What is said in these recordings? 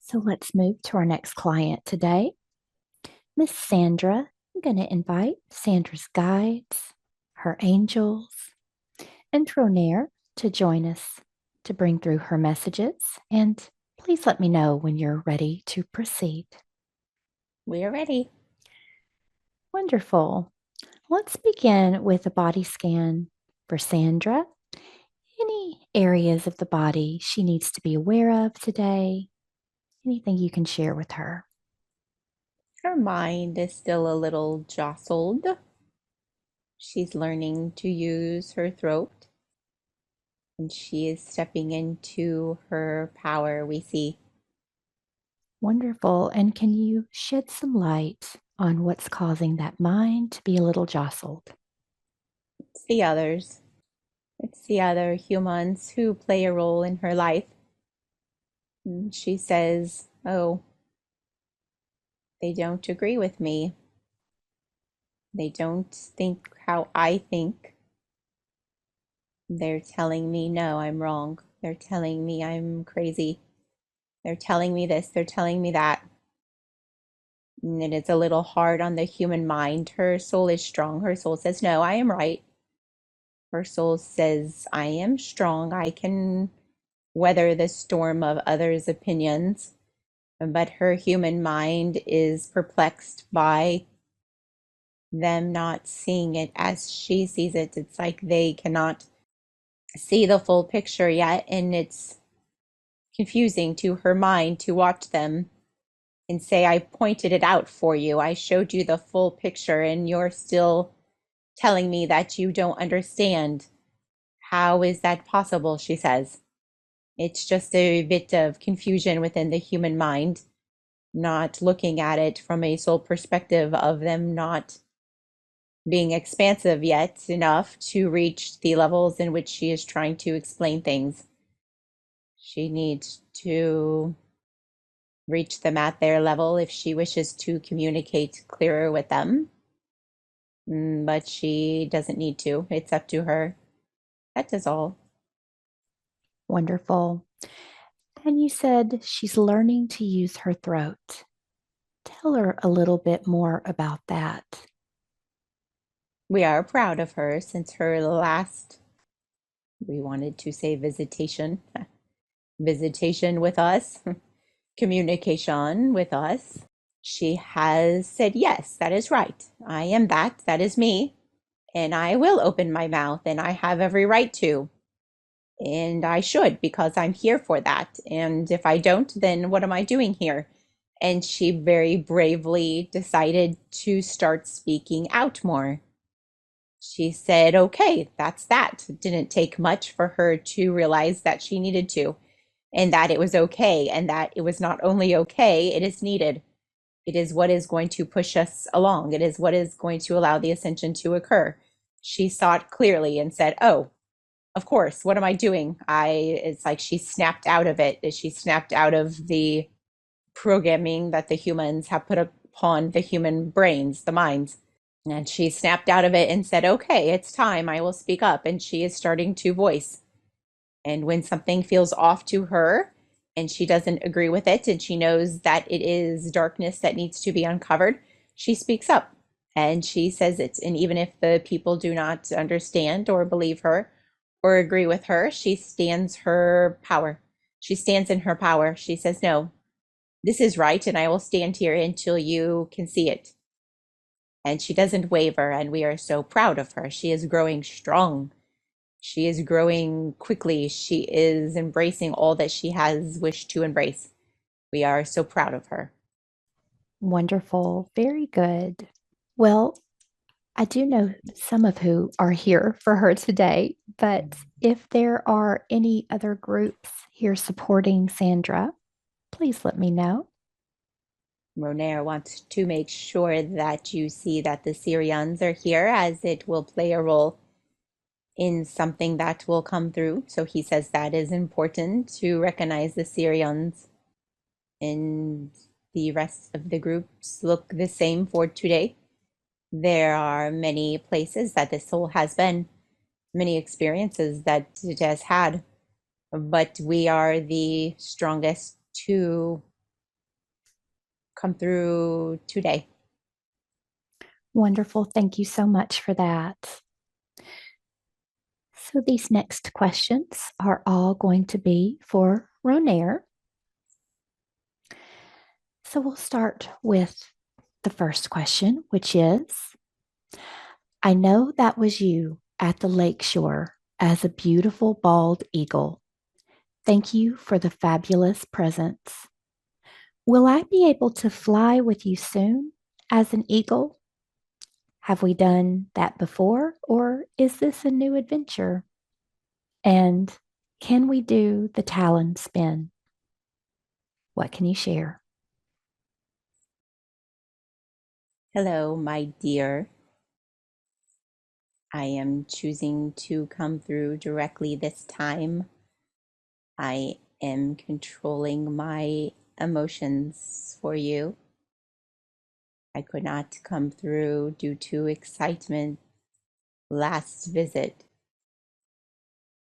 So let's move to our next client today. Miss Sandra. I'm going to invite Sandra's guides, her angels, and Ronaire to join us to bring through her messages. And please let me know when you're ready to proceed. We are ready. Wonderful. Let's begin with a body scan for Sandra. Any areas of the body she needs to be aware of today? Anything you can share with her? Her mind is still a little jostled. She's learning to use her throat, and she is stepping into her power, we see. Wonderful. And can you shed some light on what's causing that mind to be a little jostled? It's the others. It's the other humans who play a role in her life. And she says, oh, they don't agree with me. They don't think how I think. They're telling me, no, I'm wrong. They're telling me I'm crazy. They're telling me this. They're telling me that. And it's a little hard on the human mind. Her soul is strong. Her soul says, no, I am right. Her soul says, I am strong. I can weather the storm of others' opinions. But her human mind is perplexed by them not seeing it as she sees it. It's like they cannot see the full picture yet. And it's confusing to her mind to watch them and say, I pointed it out for you. I showed you the full picture, and you're still telling me that you don't understand. How is that possible? She says. It's just a bit of confusion within the human mind, not looking at it from a soul perspective of them not being expansive yet enough to reach the levels in which she is trying to explain things. She needs to reach them at their level if she wishes to communicate clearer with them. But she doesn't need to. It's up to her. That is all. Wonderful. And you said she's learning to use her throat. Tell her a little bit more about that. We are proud of her since her last, we wanted to say visitation, visitation with us, communication with us. She has said, yes, that is right. I am that. That is me. And I will open my mouth, and I have every right to. And I should, because I'm here for that. And if I don't, then what am I doing here? And she very bravely decided to start speaking out more. She said, okay, that's that. It didn't take much for her to realize that she needed to, and that it was okay, and that it was not only okay, it is needed. It is what is going to push us along. It is what is going to allow the ascension to occur. She saw it clearly and said, oh, of course, what am I doing? It's like she snapped out of it. She snapped out of the programming that the humans have put upon the human brains, the minds. And she snapped out of it and said, okay, it's time. I will speak up. And she is starting to voice. And when something feels off to her and she doesn't agree with it, and she knows that it is darkness that needs to be uncovered, she speaks up and she says it. And even if the people do not understand or believe her or agree with her, she stands her power. She stands in her power. She says, no, this is right. And I will stand here until you can see it. And she doesn't waver. And we are so proud of her. She is growing strong. She is growing quickly. She is embracing all that she has wished to embrace. We are so proud of her. Wonderful. Very good. Well, I do know some of who are here for her today, but if there are any other groups here supporting Sandra, please let me know. Ronaire wants to make sure that you see that the Sirians are here, as it will play a role in something that will come through. So he says that is important to recognize the Sirians, and the rest of the groups look the same for today. There are many places that the soul has been, many experiences that it has had, but we are the strongest to come through today. Wonderful. Thank you so much for that. So these next questions are all going to be for Ronaire. So we'll start with the first question, which is, I know that was you at the lakeshore as a beautiful bald eagle. Thank you for the fabulous presents. Will I be able to fly with you soon as an eagle? Have we done that before, or is this a new adventure? And can we do the talon spin? What can you share? Hello, my dear. I am choosing to come through directly this time. I am controlling my emotions for you. I could not come through due to excitement last visit.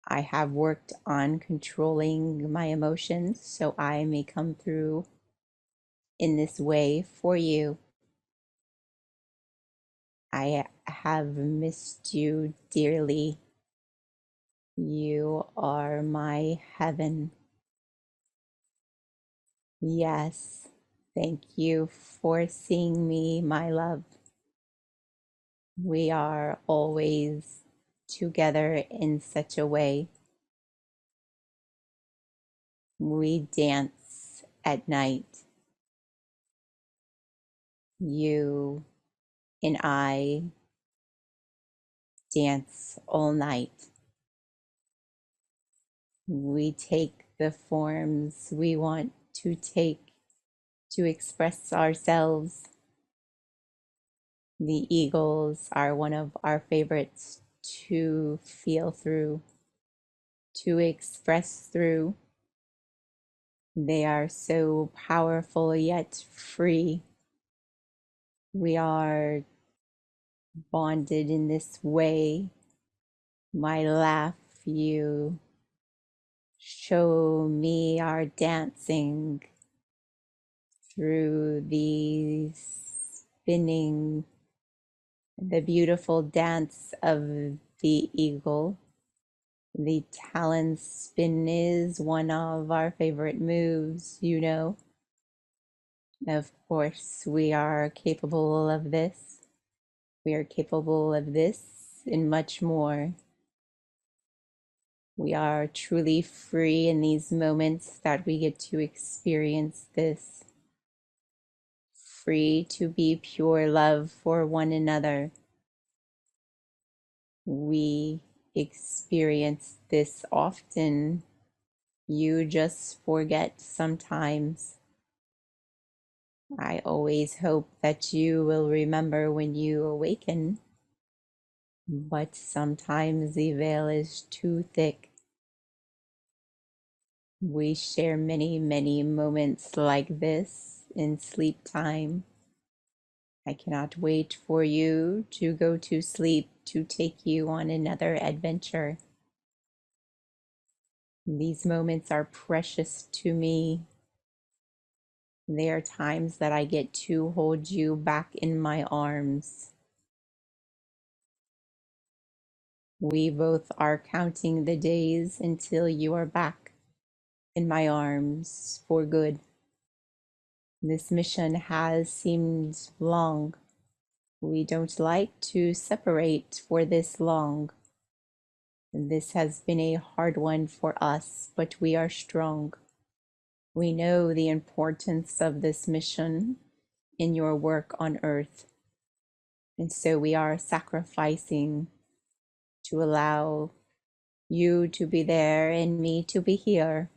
I have worked on controlling my emotions so I may come through in this way for you. I have missed you dearly. You are my heaven. Yes, thank you for seeing me, my love. We are always together in such a way. We dance at night. You and I dance all night. We take the forms we want to take to express ourselves. The eagles are one of our favorites to feel through, to express through. They are so powerful yet free. We are bonded in this way. My laugh, you show me our dancing through the spinning, the beautiful dance of the eagle. The talon spin is one of our favorite moves, you know. Of course, we are capable of this. We are capable of this and much more. We are truly free in these moments that we get to experience this. Free to be pure love for one another. We experience this often. You just forget sometimes. I always hope that you will remember when you awaken, but sometimes the veil is too thick. We share many, many moments like this in sleep time. I cannot wait for you to go to sleep to take you on another adventure. These moments are precious to me. There are times that I get to hold you back in my arms. We both are counting the days until you are back in my arms for good. This mission has seemed long. We don't like to separate for this long. This has been a hard one for us, but we are strong. We know the importance of this mission in your work on Earth. And so we are sacrificing to allow you to be there and me to be here.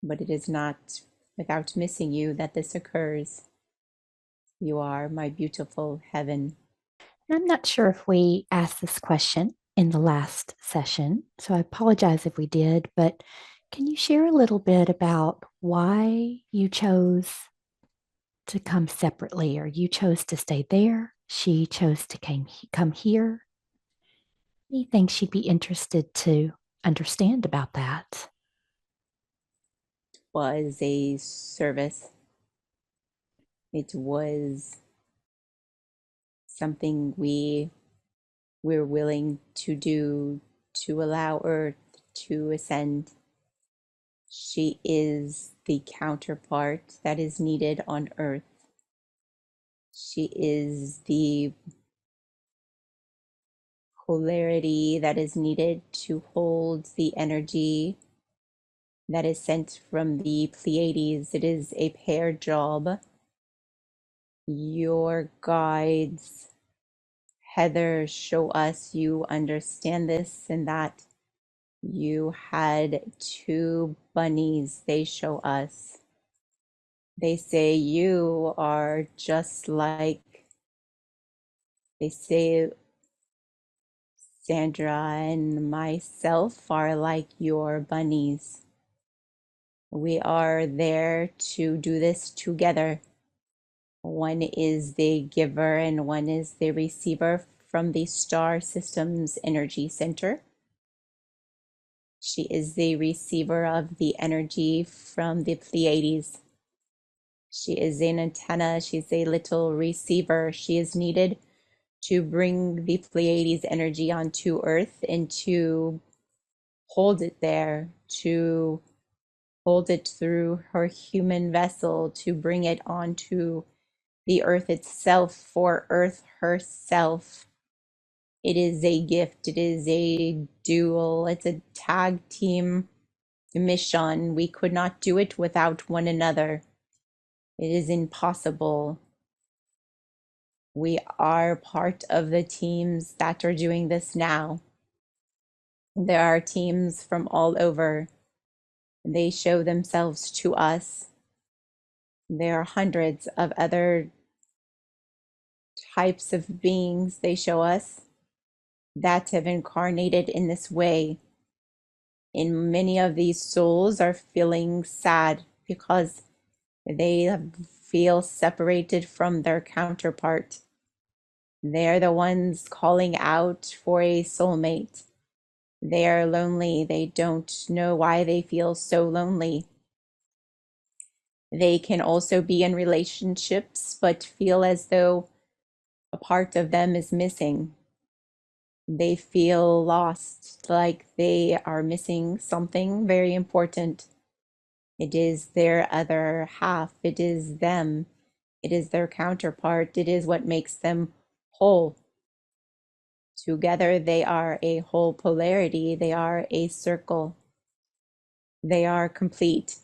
But it is not without missing you that this occurs. You are my beautiful heaven. And I'm not sure if we asked this question in the last session, so I apologize if we did, but can you share a little bit about why you chose to come separately, or you chose to stay there? She chose to come here. Anything she'd be interested to understand about that? Was a service. It was something we're willing to do to allow Earth to ascend. She is the counterpart that is needed on Earth. She is the polarity that is needed to hold the energy that is sent from the Pleiades. It is a pair job. Your guides, Heather, show us you understand this and that. You had two bunnies, they show us. They say you are just like, they say Sandra and myself are like your bunnies. We are there to do this together. One is the giver and one is the receiver from the star system's energy center. She is the receiver of the energy from the Pleiades. She is an antenna. She's a little receiver. She is needed to bring the Pleiades energy onto Earth and to hold it there, to hold it through her human vessel, to bring it onto the Earth itself for Earth herself. It is a gift. It is a duel. It's a tag team mission. We could not do it without one another. It is impossible. We are part of the teams that are doing this now. There are teams from all over. They show themselves to us. There are hundreds of other types of beings they show us that have incarnated in this way. And many of these souls are feeling sad because they feel separated from their counterpart. They're the ones calling out for a soulmate. They are lonely. They don't know why they feel so lonely. They can also be in relationships, but feel as though a part of them is missing. They feel lost, like they are missing something very important. It is their other half. It is them. It is their counterpart. It is what makes them whole. Together, they are a whole polarity. They are a circle. They are complete.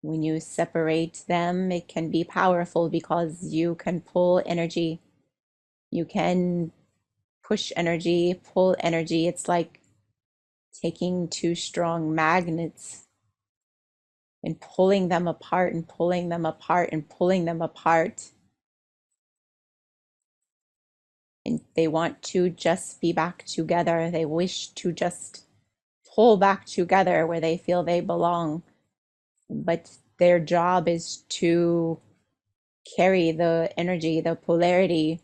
When you separate them, it can be powerful because you can pull energy. You can push energy, pull energy. It's like taking two strong magnets and pulling them apart and pulling them apart and pulling them apart. And they want to just be back together. They wish to just pull back together where they feel they belong. But their job is to carry the energy, the polarity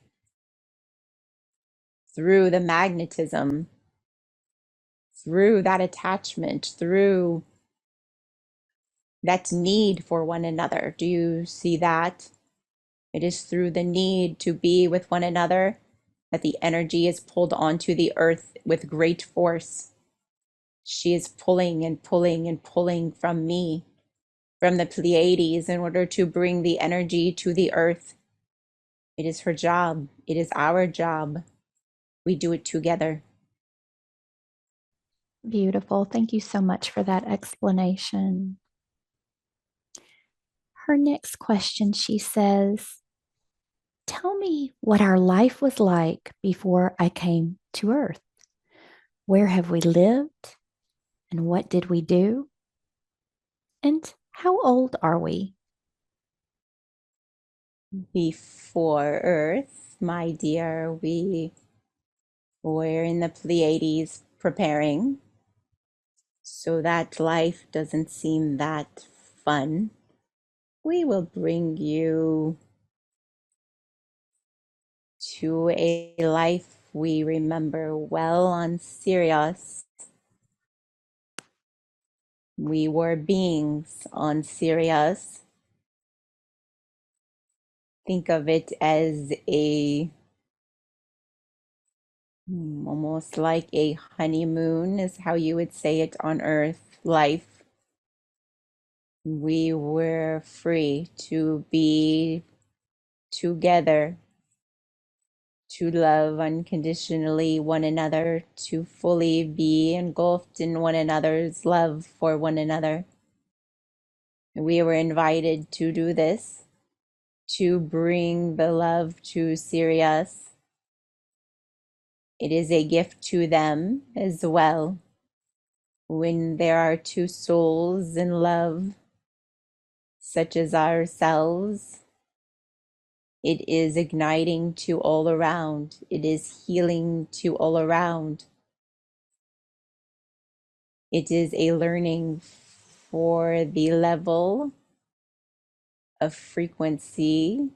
through the magnetism, through that attachment, through that need for one another. Do you see that? It is through the need to be with one another that the energy is pulled onto the earth with great force. She is pulling and pulling and pulling from me, from the Pleiades, in order to bring the energy to the earth. It is her job. It is our job. We do it together. Beautiful. Thank you so much for that explanation. Her next question, she says, tell me what our life was like before I came to Earth. Where have we lived? And what did we do? And how old are we? Before Earth, my dear, we were in the Pleiades preparing, so that life doesn't seem that fun. We will bring you to a life we remember well on Sirius. We were beings on Sirius. Think of it as almost like a honeymoon is how you would say it on Earth life. We were free to be together, to love unconditionally one another, to fully be engulfed in one another's love for one another. We were invited to do this, to bring the love to Sirius. It is a gift to them as well. When there are two souls in love, such as ourselves, it is igniting to all around. It is healing to all around. It is a learning for the level of frequency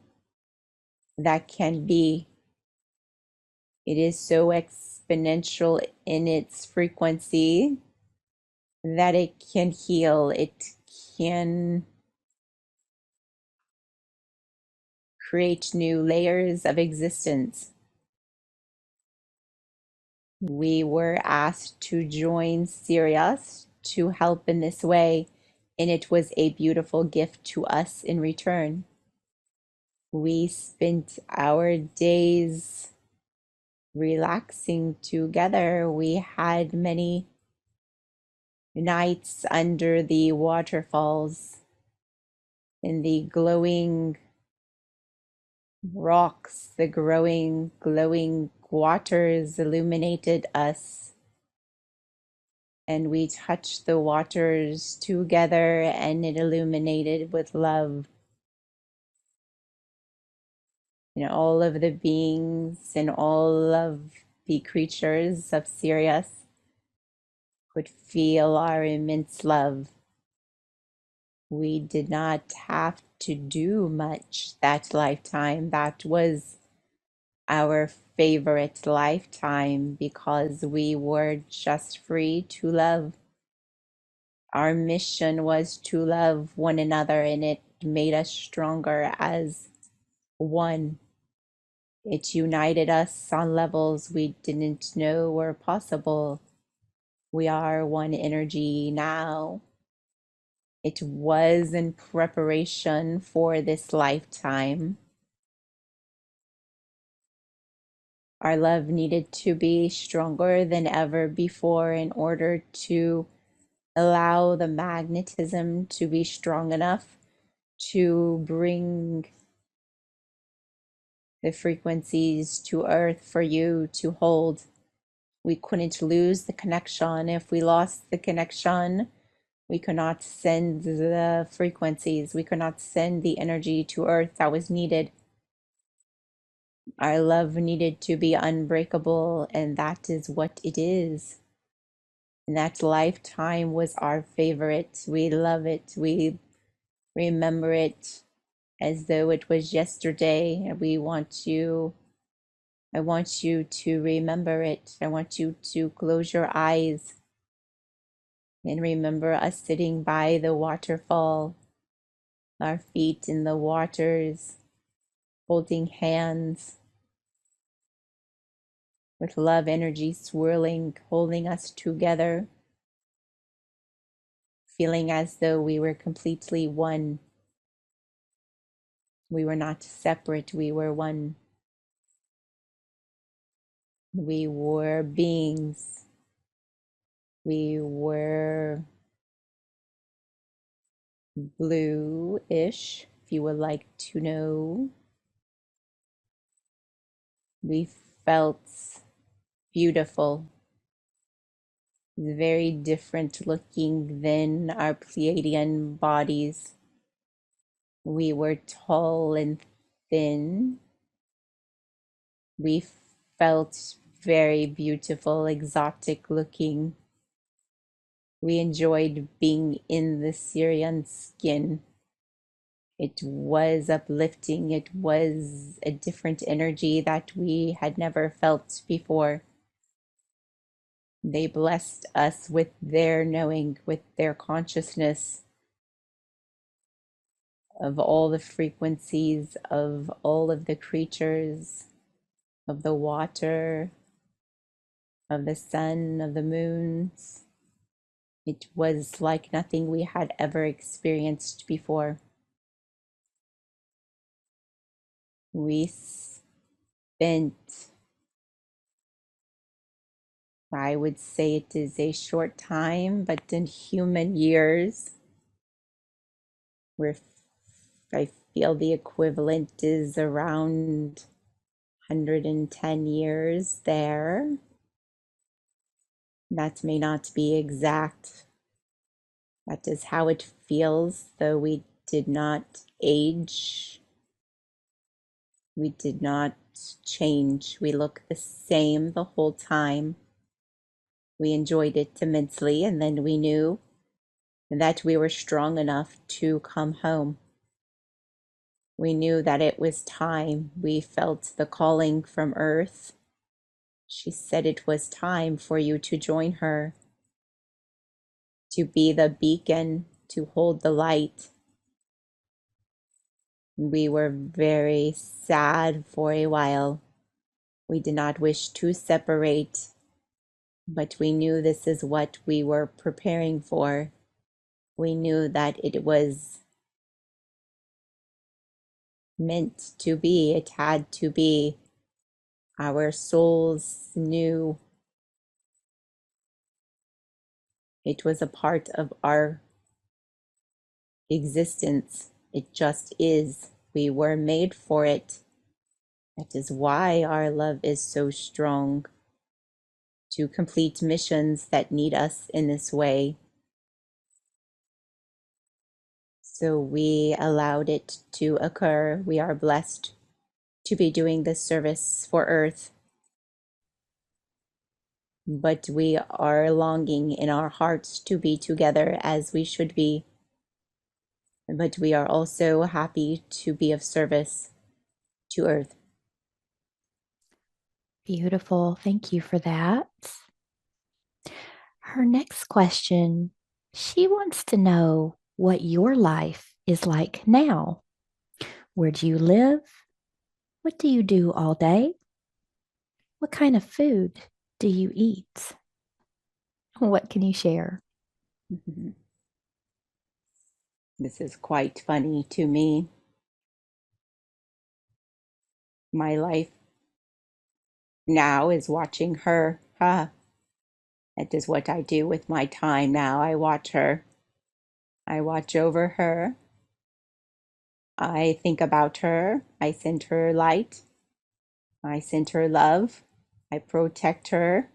that can be. It is so exponential in its frequency that it can heal. It can create new layers of existence. We were asked to join Sirius to help in this way, and it was a beautiful gift to us in return. We spent our days relaxing together. We had many nights under the waterfalls, in the glowing rocks, the glowing waters illuminated us. And we touched the waters together, and it illuminated with love. And all of the beings and all of the creatures of Sirius could feel our immense love. We did not have to do much that lifetime. That was our favorite lifetime because we were just free to love. Our mission was to love one another, and it made us stronger as one. It united us on levels we didn't know were possible. We are one energy now. It was in preparation for this lifetime. Our love needed to be stronger than ever before in order to allow the magnetism to be strong enough to bring the frequencies to Earth for you to hold. We couldn't lose the connection. If we lost the connection, we could not send the frequencies. We could not send the energy to Earth that was needed. Our love needed to be unbreakable, and that is what it is. And that lifetime was our favorite. We love it. We remember it as though it was yesterday. I want you to remember it. I want you to close your eyes and remember us sitting by the waterfall, our feet in the waters, holding hands, with love energy swirling, holding us together, feeling as though we were completely one. We were not separate, we were one. We were beings. We were blue-ish, if you would like to know. We felt beautiful, very different looking than our Pleiadian bodies. We were tall and thin. We felt very beautiful, exotic looking. We enjoyed being in the Syrian skin. It was uplifting. It was a different energy that we had never felt before. They blessed us with their knowing, with their consciousness. of all the frequencies of all of the creatures, of the water, of the sun, of the moons. It was like nothing we had ever experienced before. We spent, I would say it is a short time, but in human years, where I feel the equivalent is around 110 years there. That may not be exact. That is how it feels, though we did not age. We did not change. We look the same the whole time. We enjoyed it immensely, and then we knew that we were strong enough to come home. We knew that it was time. We felt the calling from Earth. She said it was time for you to join her, to be the beacon, to hold the light. We were very sad for a while. We did not wish to separate, but we knew this is what we were preparing for. We knew that it was meant to be, it had to be. Our souls knew it was a part of our existence. It just is. We were made for it. That is why our love is so strong, to complete missions that need us in this way. So we allowed it to occur. We are blessed to be doing this service for Earth. But we are longing in our hearts to be together as we should be. But we are also happy to be of service to Earth. Beautiful. Thank you for that. Her next question, she wants to know what your life is like now. Where do you live? What do you do all day? What kind of food do you eat? What can you share? This is quite funny to me. My life now is watching her. That is what I do with my time now. I watch her. I watch over her. I think about her. I send her light. I send her love. I protect her.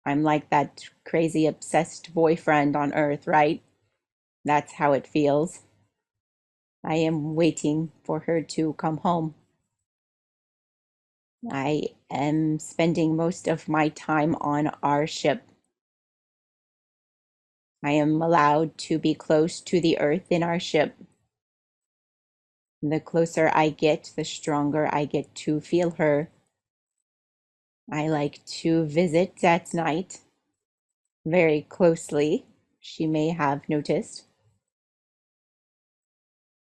I'm like that crazy obsessed boyfriend on Earth, right? That's how it feels. I am waiting for her to come home. I am spending most of my time on our ship. I am allowed to be close to the Earth in our ship. The closer I get, the stronger I get to feel her. I like to visit at night very closely. She may have noticed.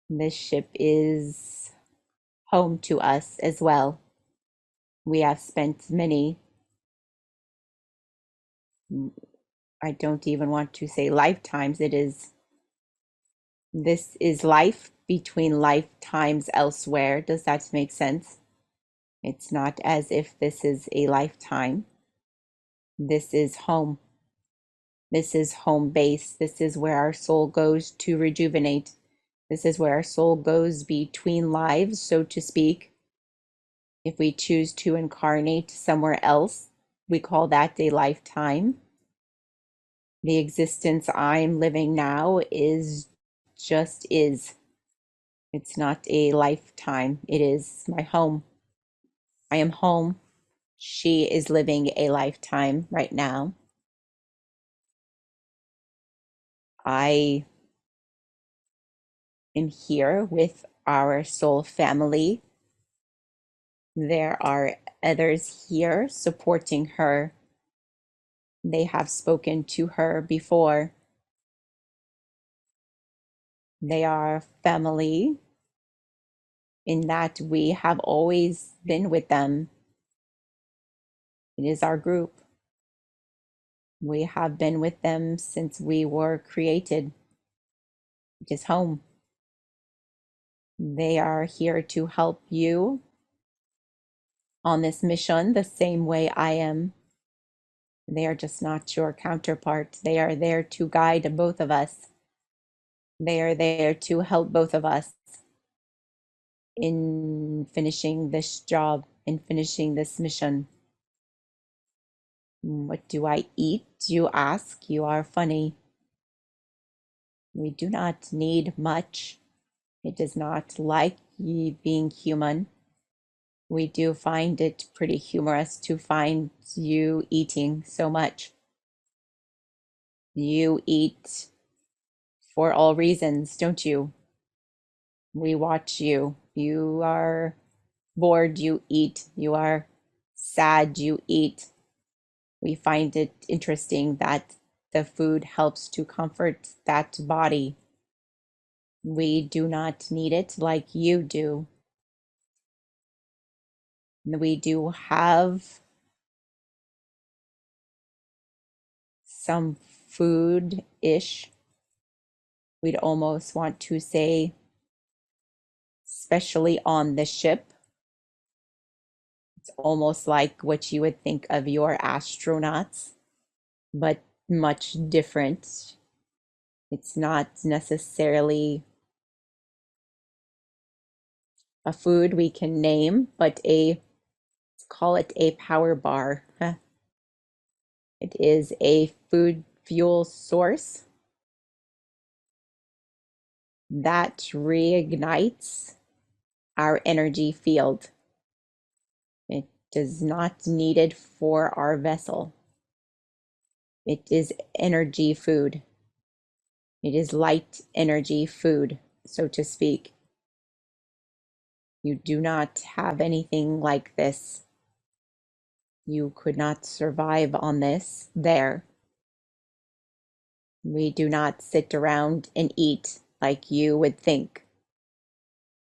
This ship is home to us as well. We have spent many, I don't even want to say lifetimes. This is life between lifetimes elsewhere. Does that make sense? It's not as if this is a lifetime. This is home. This is home base. This is where our soul goes to rejuvenate. This is where our soul goes between lives, so to speak. If we choose to incarnate somewhere else, we call that a lifetime. The existence I'm living now is just is. It's not a lifetime. It is my home. I am home. She is living a lifetime right now. I am here with our soul family. There are others here supporting her. They have spoken to her before. They are family in that we have always been with them. It is our group. We have been with them since we were created. It is home. They are here to help you on this mission the same way I am. They are just not your counterpart. They are there to guide both of us. They are there to help both of us in finishing this job, in finishing this mission. What do I eat? You ask. You are funny. We do not need much. It is not like being human. We do find it pretty humorous to find you eating so much. You eat for all reasons, don't you? We watch you. You are bored, you eat. You are sad, you eat. We find it interesting that the food helps to comfort that body. We do not need it like you do. We do have some food-ish. We'd almost want to say, especially on the ship. It's almost like what you would think of your astronauts, but much different. It's not necessarily a food we can name, but let's call it a power bar. It is a food fuel source that reignites our energy field. It is not needed for our vessel. It is energy food. It is light energy food, so to speak. You do not have anything like this. You could not survive on this there. We do not sit around and eat like you would think.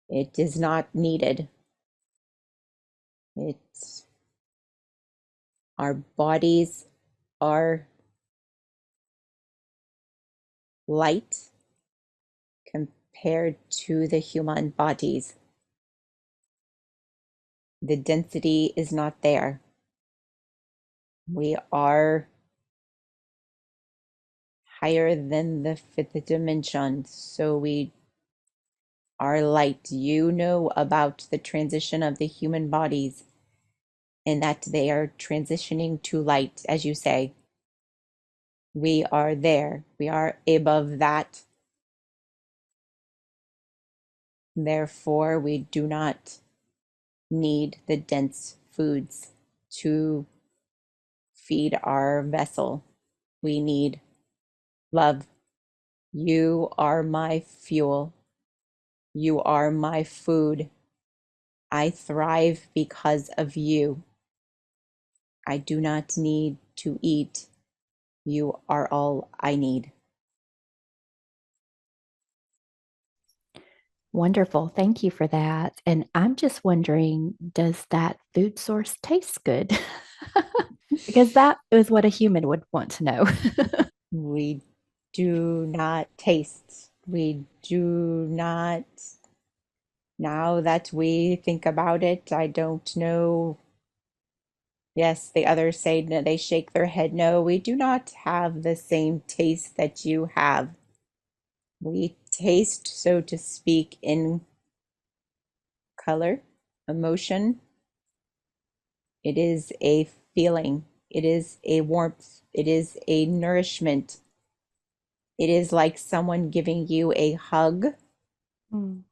It is not needed. It's our bodies are light compared to the human bodies. The density is not there. We are higher than the fifth dimension, so we are light. You know about the transition of the human bodies and that they are transitioning to light, as you say. We are there. We are above that. Therefore, we do not need the dense foods to feed our vessel. We need love. You are my fuel. You are my food. I thrive because of you. I do not need to eat. You are all I need. Wonderful. Thank you for that. And I'm just wondering, does that food source taste good? Because that is what a human would want to know. We do not taste. We do not. Now that we think about it, I don't know. Yes, the others say no, they shake their head. No, we do not have the same taste that you have. We taste, so to speak, in color, emotion. It is a feeling. It is a warmth. It is a nourishment. It is like someone giving you a hug, Mm.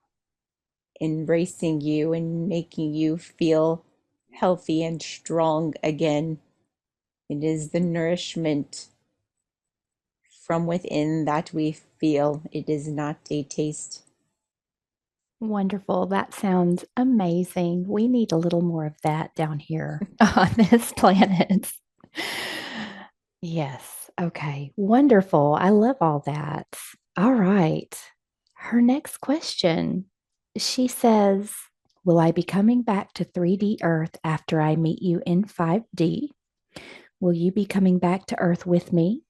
embracing you and making you feel healthy and strong again. It is the nourishment from within that we feel. It is not a taste. Wonderful. That sounds amazing. We need a little more of that down here on this planet. Yes. Okay. Wonderful. I love all that. All right. Her next question, she says, will I be coming back to 3D Earth after I meet you in 5D? Will you be coming back to Earth with me?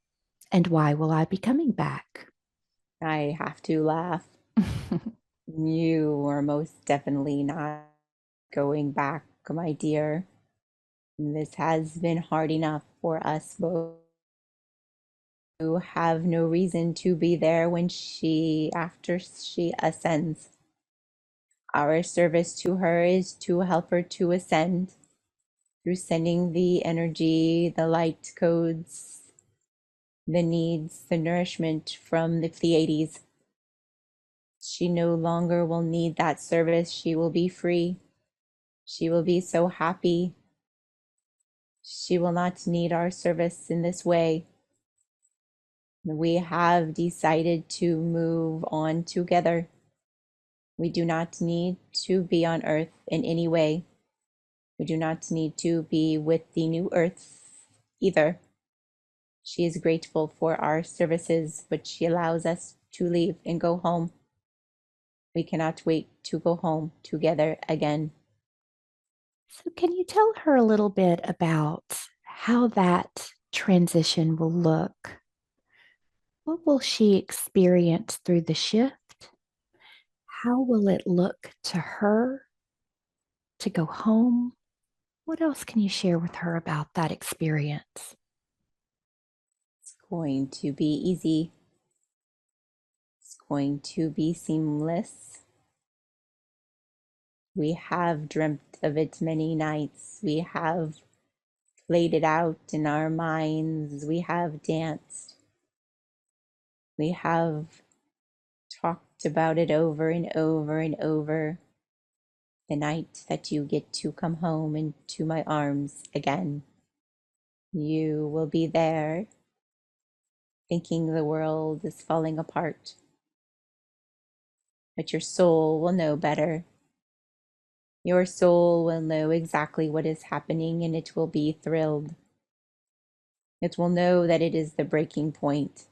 And why will I be coming back? I have to laugh. You are most definitely not going back, my dear. This has been hard enough for us both. You have no reason to be there when after she ascends. Our service to her is to help her to ascend through sending the energy, the light codes, the needs, the nourishment from the Pleiades. She no longer will need that service. She will be free. She will be so happy. She will not need our service in this way. We have decided to move on together. We do not need to be on Earth in any way. We do not need to be with the new Earth either. She is grateful for our services, but she allows us to leave and go home. We cannot wait to go home together again. So, can you tell her a little bit about how that transition will look? What will she experience through the shift? How will it look to her to go home? What else can you share with her about that experience? It's going to be easy. It's going to be seamless. We have dreamt of it many nights. We have played it out in our minds. We have danced. We have talked about it over and over and over. The night that you get to come home into my arms again, you will be there thinking the world is falling apart. But your soul will know better. Your soul will know exactly what is happening and it will be thrilled. It will know that it is the breaking point.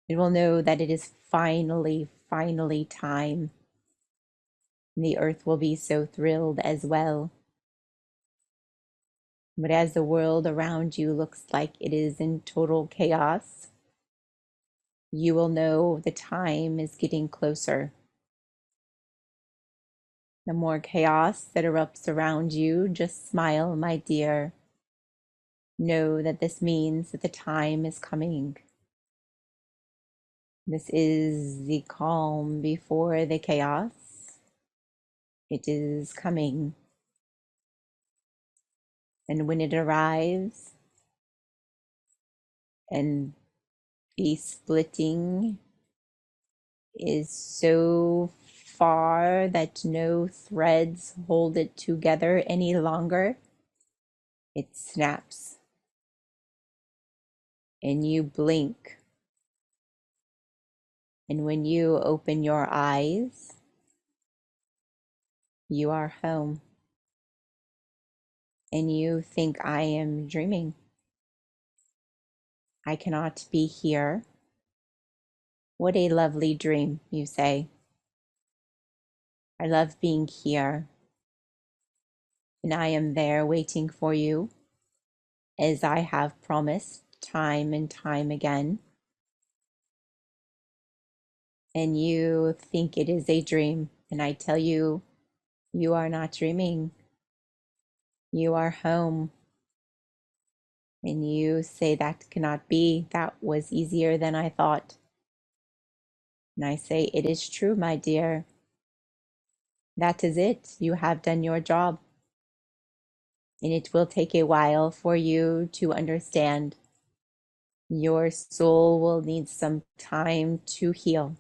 It will know that it is finally, finally time. And the earth will be so thrilled as well. But as the world around you looks like it is in total chaos, you will know the time is getting closer. The more chaos that erupts around you, just smile, my dear. Know that this means that the time is coming. This is the calm before the chaos. It is coming. And when it arrives, and the splitting is so far that no threads hold it together any longer, it snaps. And you blink. And when you open your eyes, you are home. And you think, I am dreaming. I cannot be here. What a lovely dream, you say. I love being here. And I am there waiting for you, as I have promised time and time again. And you think it is a dream. And I tell you, you are not dreaming. You are home. And you say that cannot be. That was easier than I thought. And I say, it is true, my dear. That is it. You have done your job. And it will take a while for you to understand. Your soul will need some time to heal.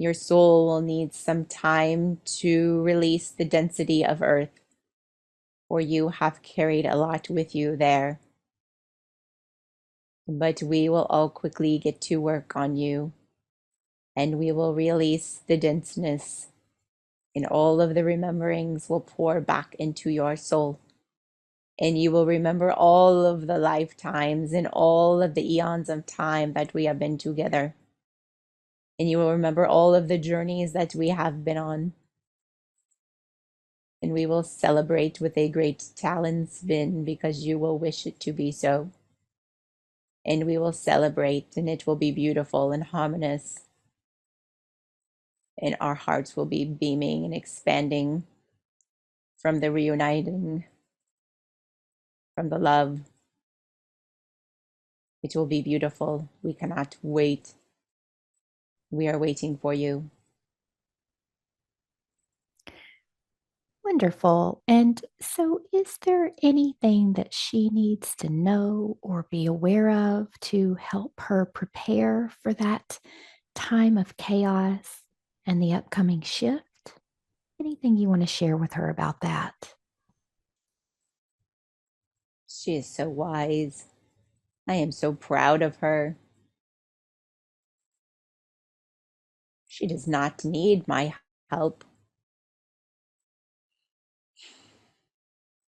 Your soul will need some time to release the density of earth, for you have carried a lot with you there. But we will all quickly get to work on you, and we will release the denseness, and all of the rememberings will pour back into your soul. And you will remember all of the lifetimes and all of the eons of time that we have been together. And you will remember all of the journeys that we have been on. And we will celebrate with a great talon spin because you will wish it to be so. And we will celebrate, and it will be beautiful and harmonious. And our hearts will be beaming and expanding from the reuniting, from the love. It will be beautiful. We cannot wait. We are waiting for you. Wonderful. And so, is there anything that she needs to know or be aware of to help her prepare for that time of chaos and the upcoming shift? Anything you want to share with her about that? She is so wise. I am so proud of her. She does not need my help.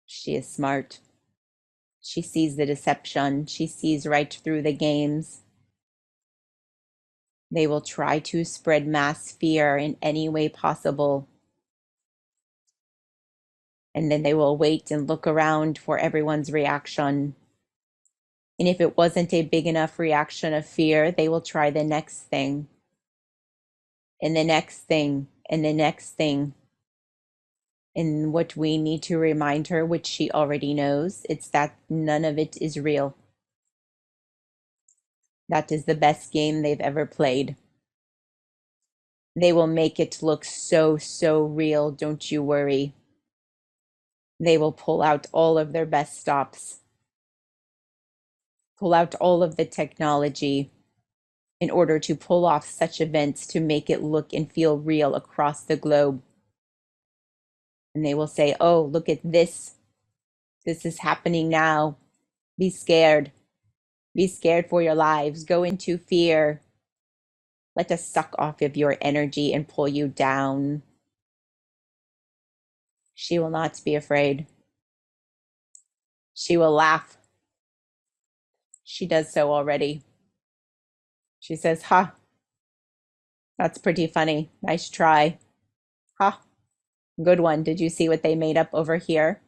She is smart. She sees the deception. She sees right through the games. They will try to spread mass fear in any way possible. And then they will wait and look around for everyone's reaction. And if it wasn't a big enough reaction of fear, they will try the next thing, and the next thing, and the next thing. And what we need to remind her, which she already knows, it's that none of it is real. That is the best game they've ever played. They will make it look so, so real, don't you worry. They will pull out all of their best stops, pull out all of the technology in order to pull off such events to make it look and feel real across the globe. And they will say, oh, look at this. This is happening now. Be scared. Be scared for your lives. Go into fear. Let us suck off of your energy and pull you down. She will not be afraid. She will laugh. She does so already. She says, ha, that's pretty funny. Nice try. Ha, good one. Did you see what they made up over here?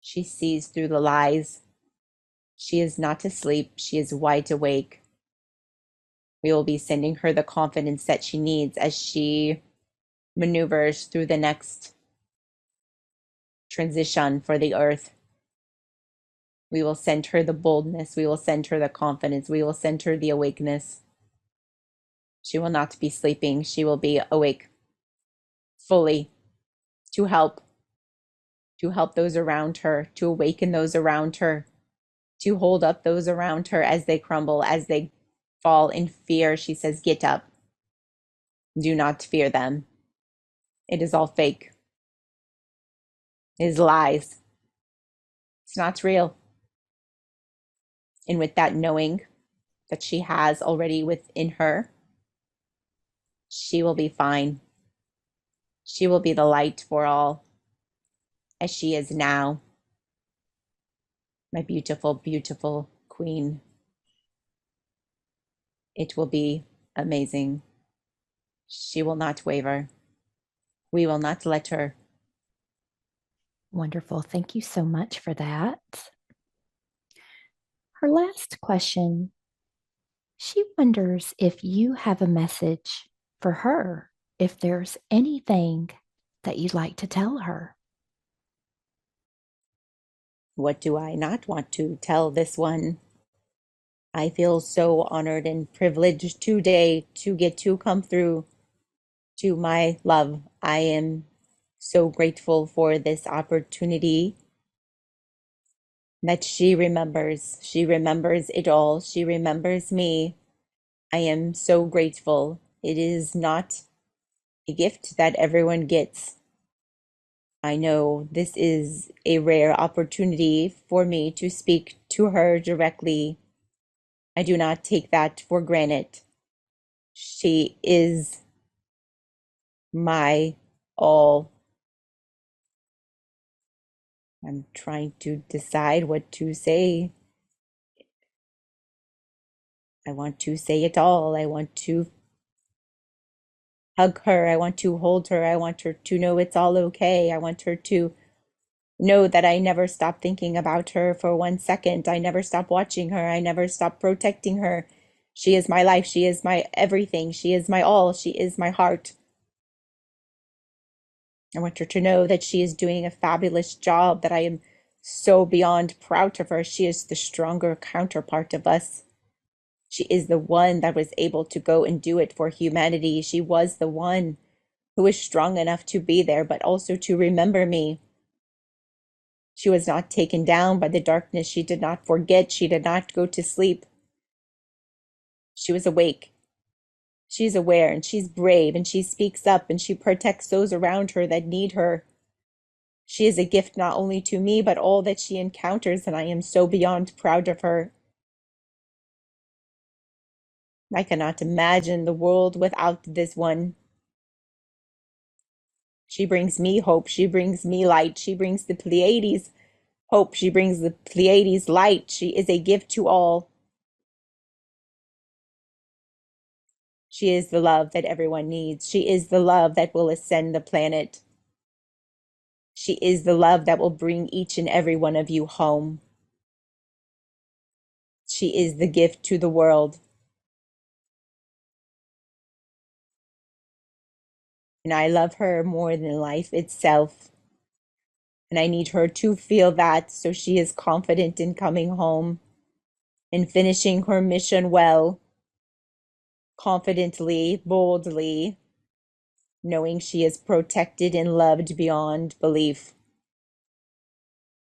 She sees through the lies. She is not asleep. She is wide awake. We will be sending her the confidence that she needs as she maneuvers through the next transition for the earth. We will send her the boldness. We will send her the confidence. We will send her the awakeness. She will not be sleeping. She will be awake fully to help those around her, to awaken those around her, to hold up those around her as they crumble, as they fall in fear. She says, get up. Do not fear them. It is all fake. It is lies. It's not real. And with that knowing that she has already within her, she will be fine. She will be the light for all, as she is now. My beautiful, beautiful queen. It will be amazing. She will not waver. We will not let her. Wonderful. Thank you so much for that. Her last question, she wonders if you have a message for her, if there's anything that you'd like to tell her. What do I not want to tell this one? I feel so honored and privileged today to get to come through to my love. I am so grateful for this opportunity that she remembers. She remembers it all. She remembers me. I am so grateful. It is not a gift that everyone gets. I know this is a rare opportunity for me to speak to her directly. I do not take that for granted. She is my all. I'm trying to decide what to say. I want to say it all. I want to hug her. I want to hold her. I want her to know it's all okay. I want her to know that I never stop thinking about her for 1 second. I never stop watching her. I never stop protecting her. She is my life. She is my everything. She is my all. She is my heart. I want her to know that she is doing a fabulous job, that I am so beyond proud of her. She is the stronger counterpart of us. She is the one that was able to go and do it for humanity. She was the one who was strong enough to be there, but also to remember me. She was not taken down by the darkness. She did not forget. She did not go to sleep. She was awake. She's aware and she's brave and she speaks up and she protects those around her that need her. She is a gift not only to me, but all that she encounters, and I am so beyond proud of her. I cannot imagine the world without this one. She brings me hope. She brings me light. She brings the Pleiades hope. She brings the Pleiades light. She is a gift to all. She is the love that everyone needs. She is the love that will ascend the planet. She is the love that will bring each and every one of you home. She is the gift to the world. And I love her more than life itself. And I need her to feel that so she is confident in coming home and finishing her mission well, confidently, boldly, knowing she is protected and loved beyond belief.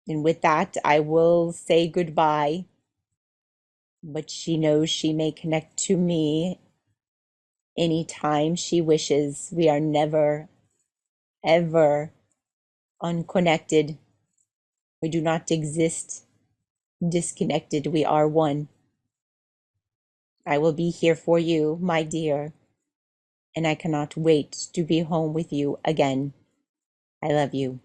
And with that, I will say goodbye. But she knows she may connect to me anytime she wishes. We are never, ever unconnected. We do not exist disconnected. We are one. I will be here for you, my dear, and I cannot wait to be home with you again. I love you.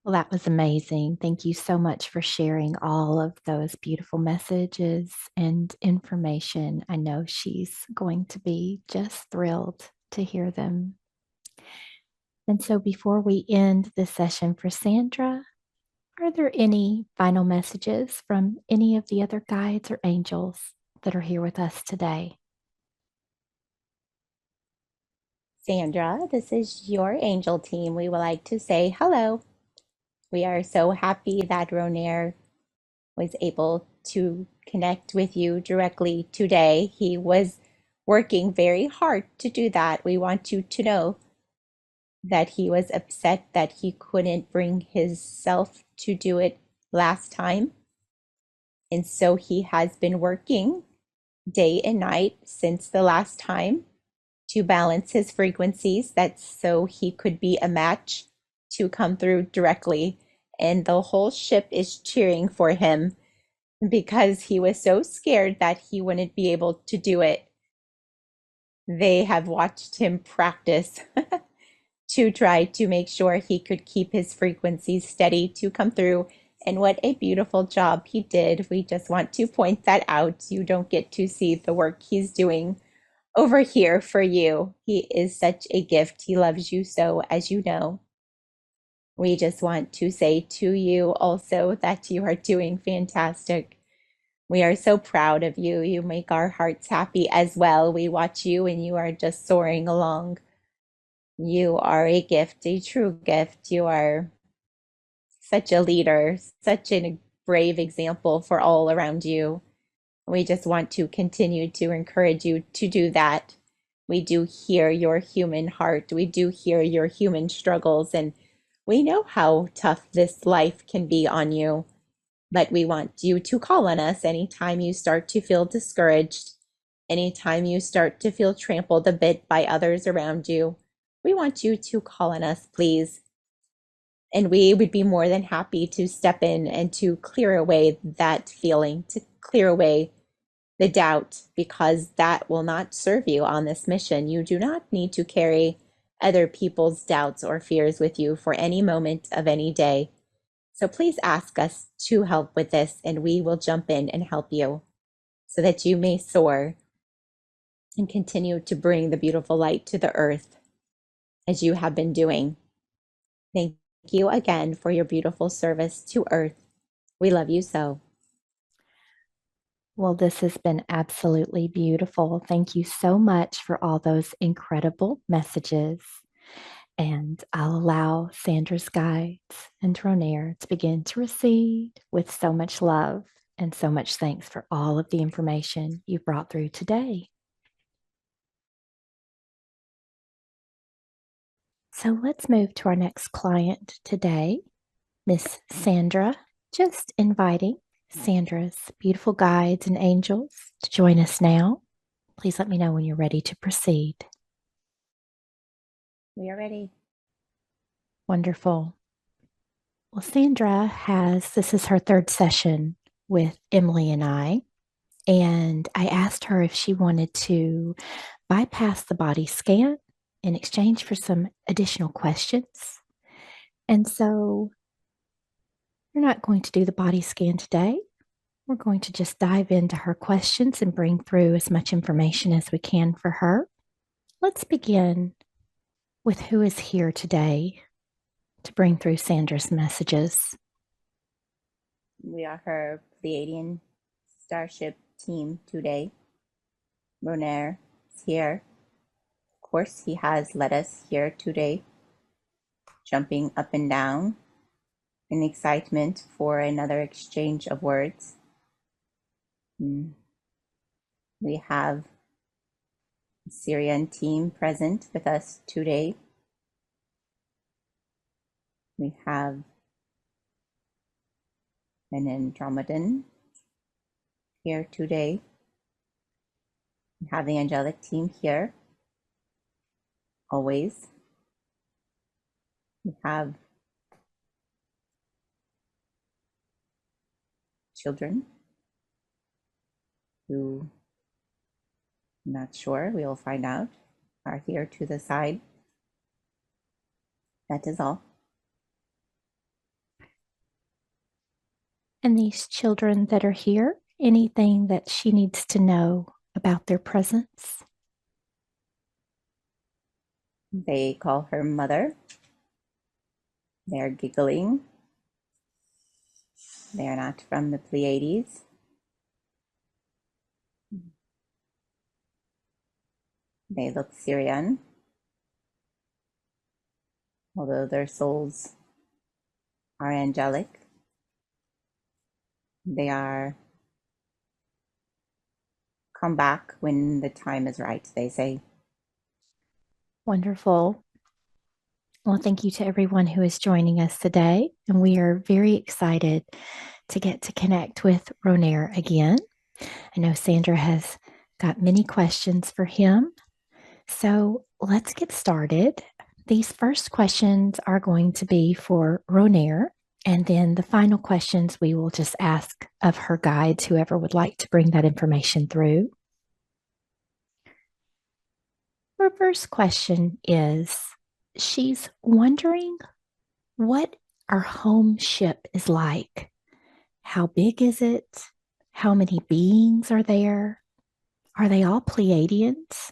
Well, that was amazing. Thank you so much for sharing all of those beautiful messages and information. I know she's going to be just thrilled to hear them. And so, before we end the session for Sandra, are there any final messages from any of the other guides or angels that are here with us today? Sandra, this is your angel team. We would like to say hello. We are so happy that Ronaire was able to connect with you directly today. He was working very hard to do that. We want you to know that he was upset that he couldn't bring himself to do it last time. And so he has been working day and night since the last time to balance his frequencies, that so he could be a match to come through directly. And the whole ship is cheering for him because he was so scared that he wouldn't be able to do it. They have watched him practice to try to make sure he could keep his frequencies steady to come through. And what a beautiful job he did. We just want to point that out. You don't get to see the work he's doing over here for you. He is such a gift. He loves you so, as you know. We just want to say to you also that you are doing fantastic. We are so proud of you. You make our hearts happy as well. We watch you and you are just soaring along. You are a gift, a true gift. You are such a leader, such a brave example for all around you. We just want to continue to encourage you to do that. We do hear your human heart. We do hear your human struggles, and we know how tough this life can be on you. But we want you to call on us anytime you start to feel discouraged, anytime you start to feel trampled a bit by others around you. We want you to call on us, please. And we would be more than happy to step in and to clear away that feeling, to clear away the doubt, because that will not serve you on this mission. You do not need to carry other people's doubts or fears with you for any moment of any day. So please ask us to help with this, and we will jump in and help you so that you may soar and continue to bring the beautiful light to the earth as you have been doing. Thank you again for your beautiful service to earth. We love you so. Well, this has been absolutely beautiful. Thank you so much for all those incredible messages. And I'll allow Sandra's guides and Ronaire to begin to recede with so much love and so much thanks for all of the information you brought through today. So let's move to our next client today, Miss Sandra. Just inviting Sandra's beautiful guides and angels to join us now. Please let me know when you're ready to proceed. We are ready. Wonderful. Well, Sandra this is her third session with Emily and I asked her if she wanted to bypass the body scan in exchange for some additional questions. And so we're not going to do the body scan today. We're going to just dive into her questions and bring through as much information as we can for her. Let's begin with who is here today to bring through Sandra's messages. We are her Pleiadian Starship team today. Ronaire is here. Of course, he has led us here today, jumping up and down in excitement for another exchange of words. We have the Syrian team present with us today. We have an Andromedan here today. We have the angelic team here, always. We have children who, I'm not sure, we will find out, are here to the side. That is all. And these children that are here, anything that she needs to know about their presence? They call her mother. They're giggling. They are not from the Pleiades. They look Syrian, although their souls are angelic. They are come back when the time is right, they say. Wonderful. Well, thank you to everyone who is joining us today. And we are very excited to get to connect with Ronaire again. I know Sandra has got many questions for him. So let's get started. These first questions are going to be for Ronaire. And then the final questions we will just ask of her guides, whoever would like to bring that information through. Her first question is she's wondering what our home ship is like. How big is it? How many beings are there? Are they all Pleiadians?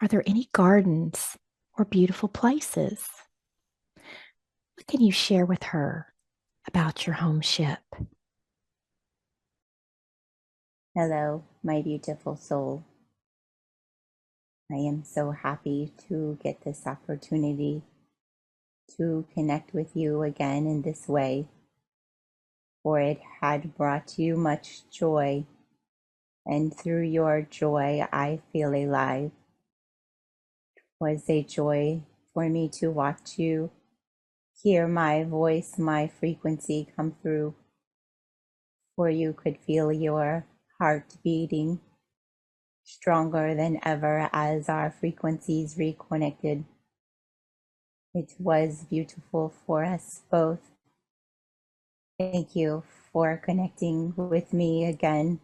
Are there any gardens or beautiful places? What can you share with her about your home ship? Hello, my beautiful soul. I am so happy to get this opportunity to connect with you again in this way, for it had brought you much joy, and through your joy I feel alive. It was a joy for me to watch you hear my voice, my frequency come through, for you could feel your heart beating stronger than ever as our frequencies reconnected. It was beautiful for us both. Thank you for connecting with me again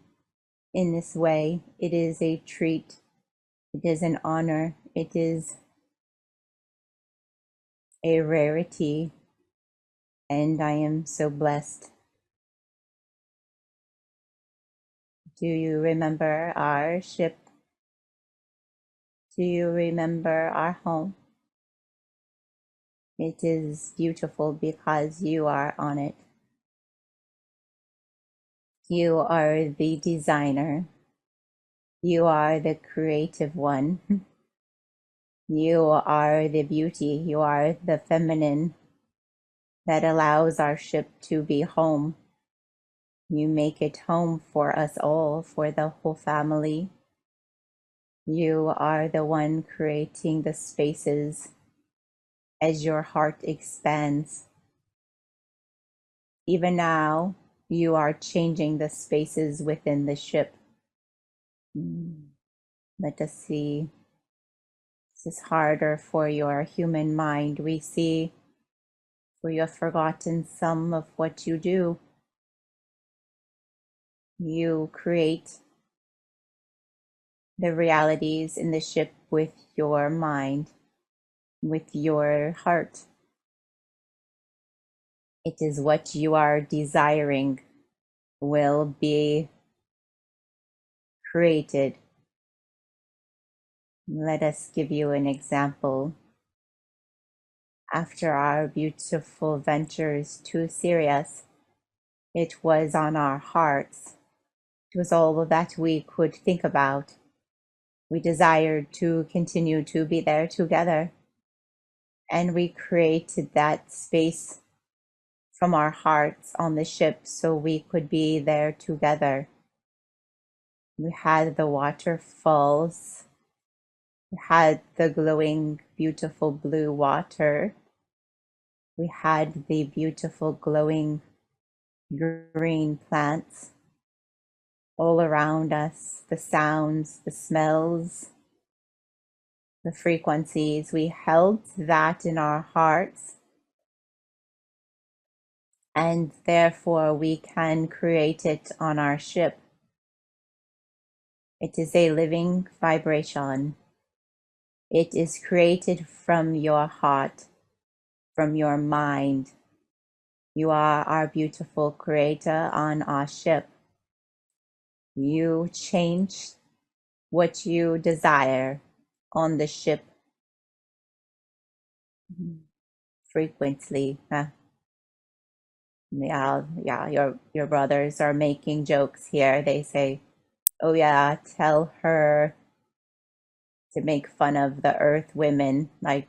in this way. It is a treat. It is an honor. It is a rarity. And I am so blessed. Do you remember our ship Do you remember our home? It is beautiful because you are on it. You are the designer. You are the creative one. You are the beauty. You are the feminine that allows our ship to be home. You make it home for us all, for the whole family. You are the one creating the spaces as your heart expands. Even now, you are changing the spaces within the ship. Let us see. This is harder for your human mind. We see, for you have forgotten some of what you do. You create the realities in the ship with your mind, with your heart. It is what you are desiring will be created. Let us give you an example. After our beautiful ventures to Sirius, it was on our hearts. It was all that we could think about. We desired to continue to be there together. And we created that space from our hearts on the ship so we could be there together. We had the waterfalls. We had the glowing, beautiful blue water. We had the beautiful, glowing green plants all around us, the sounds, the smells, the frequencies. We held that in our hearts, and therefore we can create it on our ship. It is a living vibration. It is created from your heart, from your mind. You are our beautiful creator on our ship. You change what you desire on the ship frequently. Yeah, your brothers are making jokes here. They say, "Oh yeah, tell her to make fun of the earth women. Like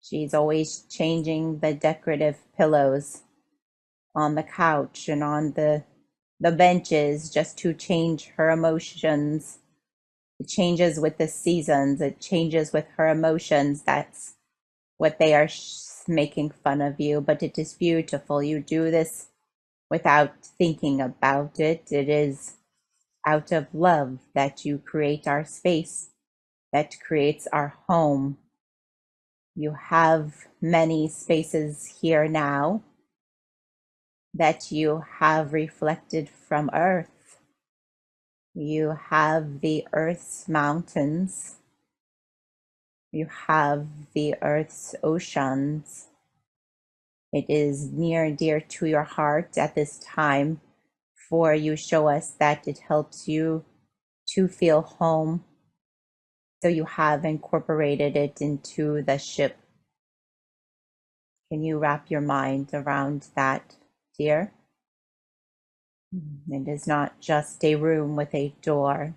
she's always changing the decorative pillows on the couch and on the benches just to change her emotions. It changes with the seasons. It changes with her emotions. That's what they are making fun of you, but it is beautiful. You do this without thinking about it. It is out of love that you create our space, that creates our home. You have many spaces here now that you have reflected from Earth. You have the Earth's mountains. You have the Earth's oceans. It is near and dear to your heart at this time, for you show us that it helps you to feel home. So you have incorporated it into the ship. Can you wrap your mind around that, dear? It is not just a room with a door.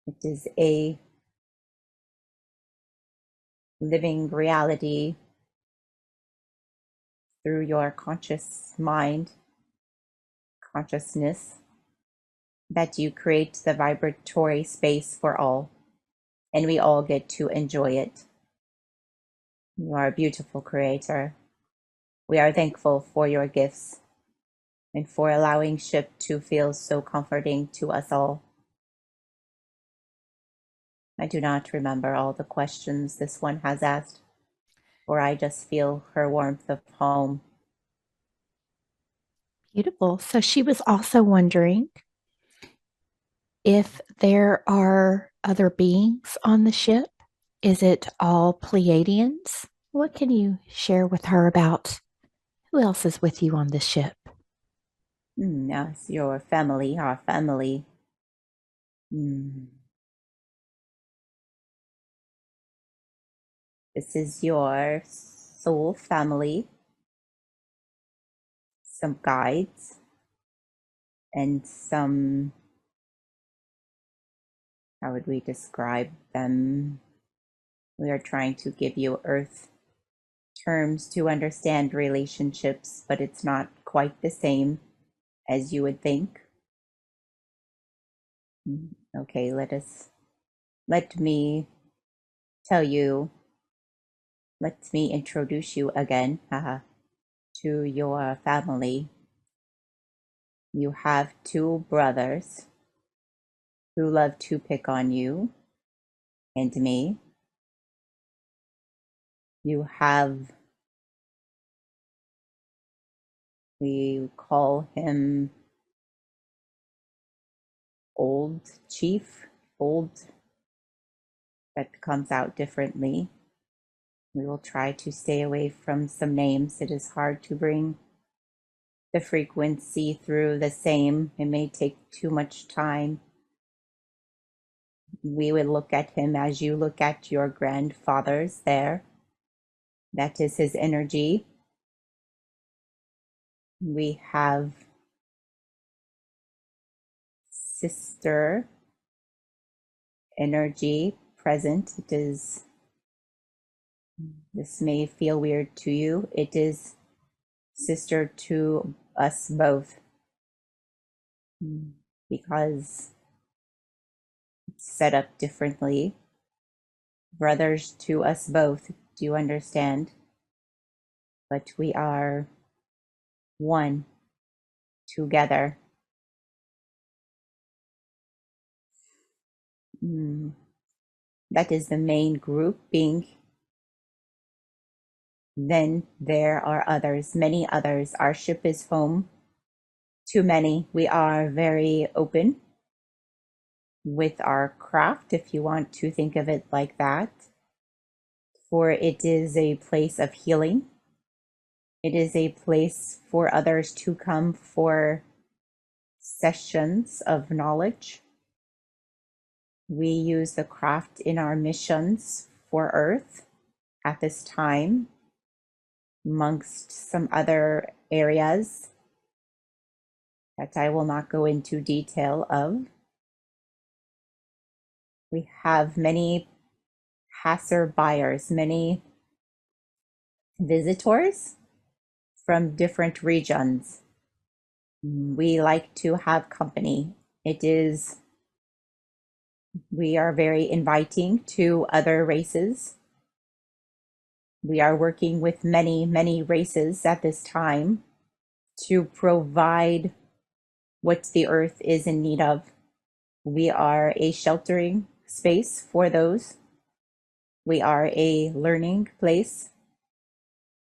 It is a living reality through your conscious mind, consciousness, that you create the vibratory space for all, and we all get to enjoy it. You are a beautiful creator. We are thankful for your gifts and for allowing ship to feel so comforting to us all. I do not remember all the questions this one has asked, for I just feel her warmth of home. Beautiful. So she was also wondering if there are other beings on the ship. Is it all Pleiadians? What can you share with her about who else is with you on this ship? Yes, your family, our family. Mm. This is your soul family, some guides, and some, how would we describe them? We are trying to give you Earth terms to understand relationships, but it's not quite the same as you would think. Okay, let me tell you, let me introduce you again to your family. You have two brothers who love to pick on you and me. You have, we call him Old Chief, Old, that comes out differently. We will try to stay away from some names. It is hard to bring the frequency through the same. It may take too much time. We would look at him as you look at your grandfathers there. That is his energy. We have sister energy present. This may feel weird to you. It is sister to us both because it's set up differently. Brothers to us both, do you understand? But we are one together. That is the main grouping. Then there are others, many others. Our ship is home to many. We are very open with our craft, if you want to think of it like that, for it is a place of healing. It is a place for others to come for sessions of knowledge. We use the craft in our missions for Earth at this time, amongst some other areas that I will not go into detail of. We have many passerbyers, many visitors from different regions. We like to have company. We are very inviting to other races. We are working with many, many races at this time to provide what the Earth is in need of. We are a sheltering space for those. We are a learning place.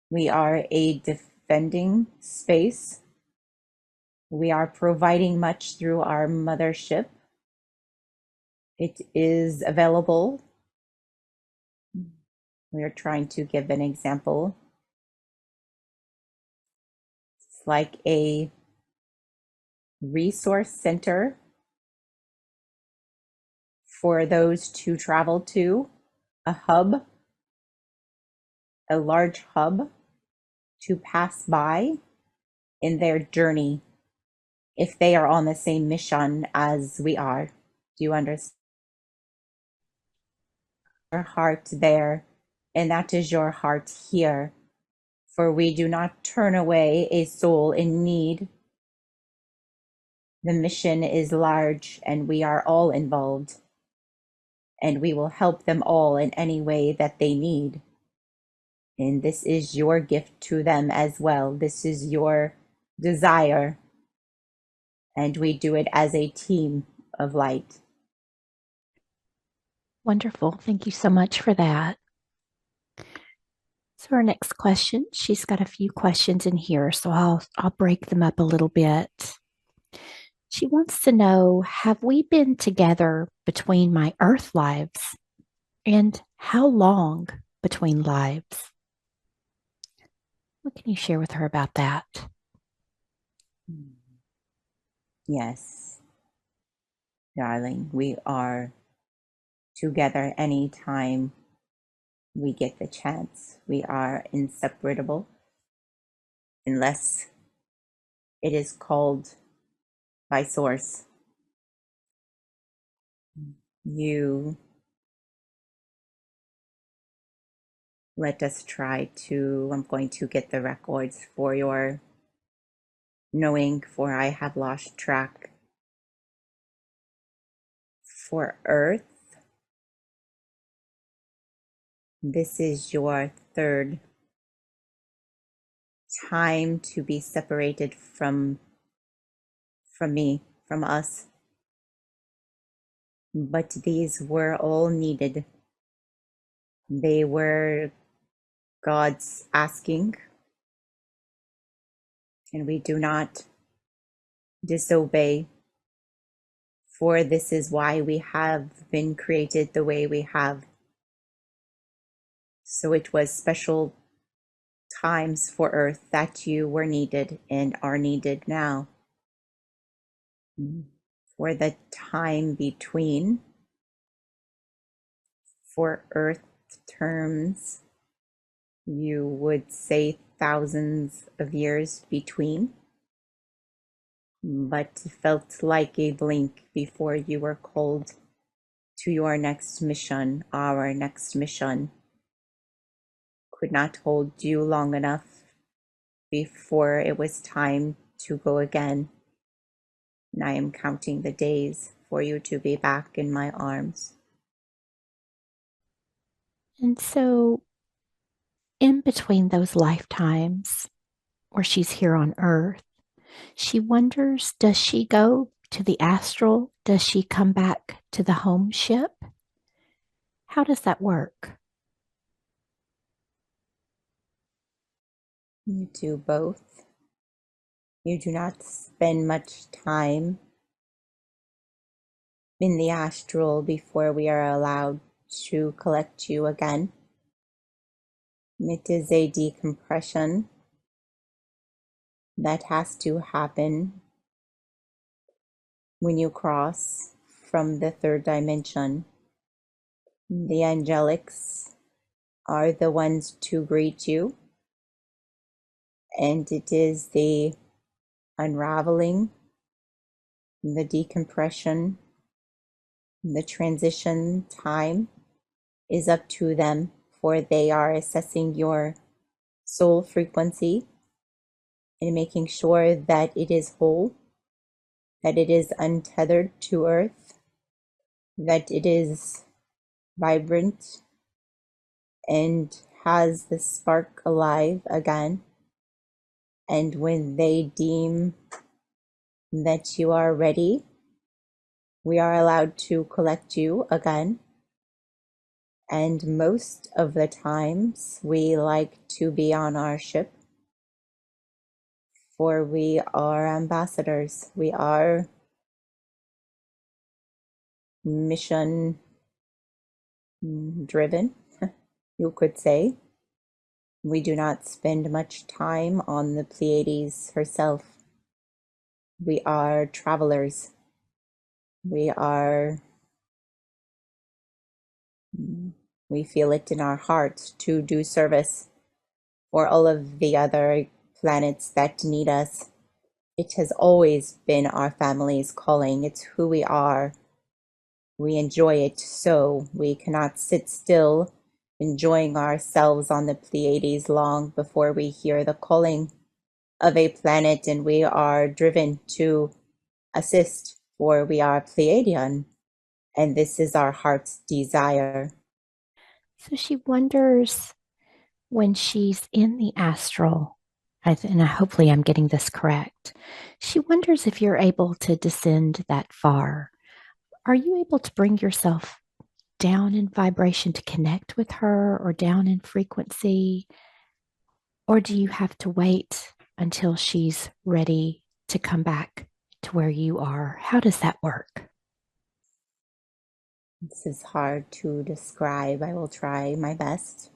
We are a defending space. We are providing much through our mothership. It is available. We are trying to give an example. It's like a resource center for those to travel to, a hub, a large hub to pass by in their journey if they are on the same mission as we are. Do you understand? Your heart there, and that is your heart here. For we do not turn away a soul in need. The mission is large, and we are all involved, and we will help them all in any way that they need. And this is your gift to them as well. This is your desire, and we do it as a team of light. Wonderful. Thank you so much for that. So our next question, she's got a few questions in here, so I'll break them up a little bit. She wants to know, have we been together between my Earth lives? And how long between lives? What can you share with her about that? Yes, darling, we are together anytime we get the chance. We are inseparable unless it is called by source. You let us try to, I'm going to get the records for your knowing, for I have lost track. For Earth, this is your third time to be separated from me, from us. But these were all needed. They were God's asking, and we do not disobey, for this is why we have been created the way we have. So it was special times for Earth that you were needed and are needed now. For the time between, for Earth terms, you would say thousands of years between, but felt like a blink before you were called to your next mission. Our next mission could not hold you long enough before it was time to go again. And I am counting the days for you to be back in my arms. And so, in between those lifetimes where she's here on Earth, she wonders, does she go to the astral? Does she come back to the home ship? How does that work? You do both. You do not spend much time in the astral before we are allowed to collect you again. It is a decompression that has to happen when you cross from the third dimension. The angelics are the ones to greet you, and it is the unraveling, the decompression, the transition time is up to them, for they are assessing your soul frequency and making sure that it is whole, that it is untethered to Earth, that it is vibrant and has the spark alive again. And when they deem that you are ready, we are allowed to collect you again. And most of the times we like to be on our ship, for we are ambassadors. We are mission driven, you could say. We do not spend much time on the Pleiades herself. We are travelers. We feel it in our hearts to do service for all of the other planets that need us. It has always been our family's calling. It's who we are. We enjoy it so. We cannot sit still enjoying ourselves on the Pleiades long before we hear the calling of a planet, and we are driven to assist, for we are Pleiadian, and this is our heart's desire. So she wonders when she's in the astral, and hopefully I'm getting this correct. She wonders if you're able to descend that far. Are you able to bring yourself down in vibration to connect with her or down in frequency? Or do you have to wait until she's ready to come back to where you are? How does that work? This is hard to describe. I will try my best,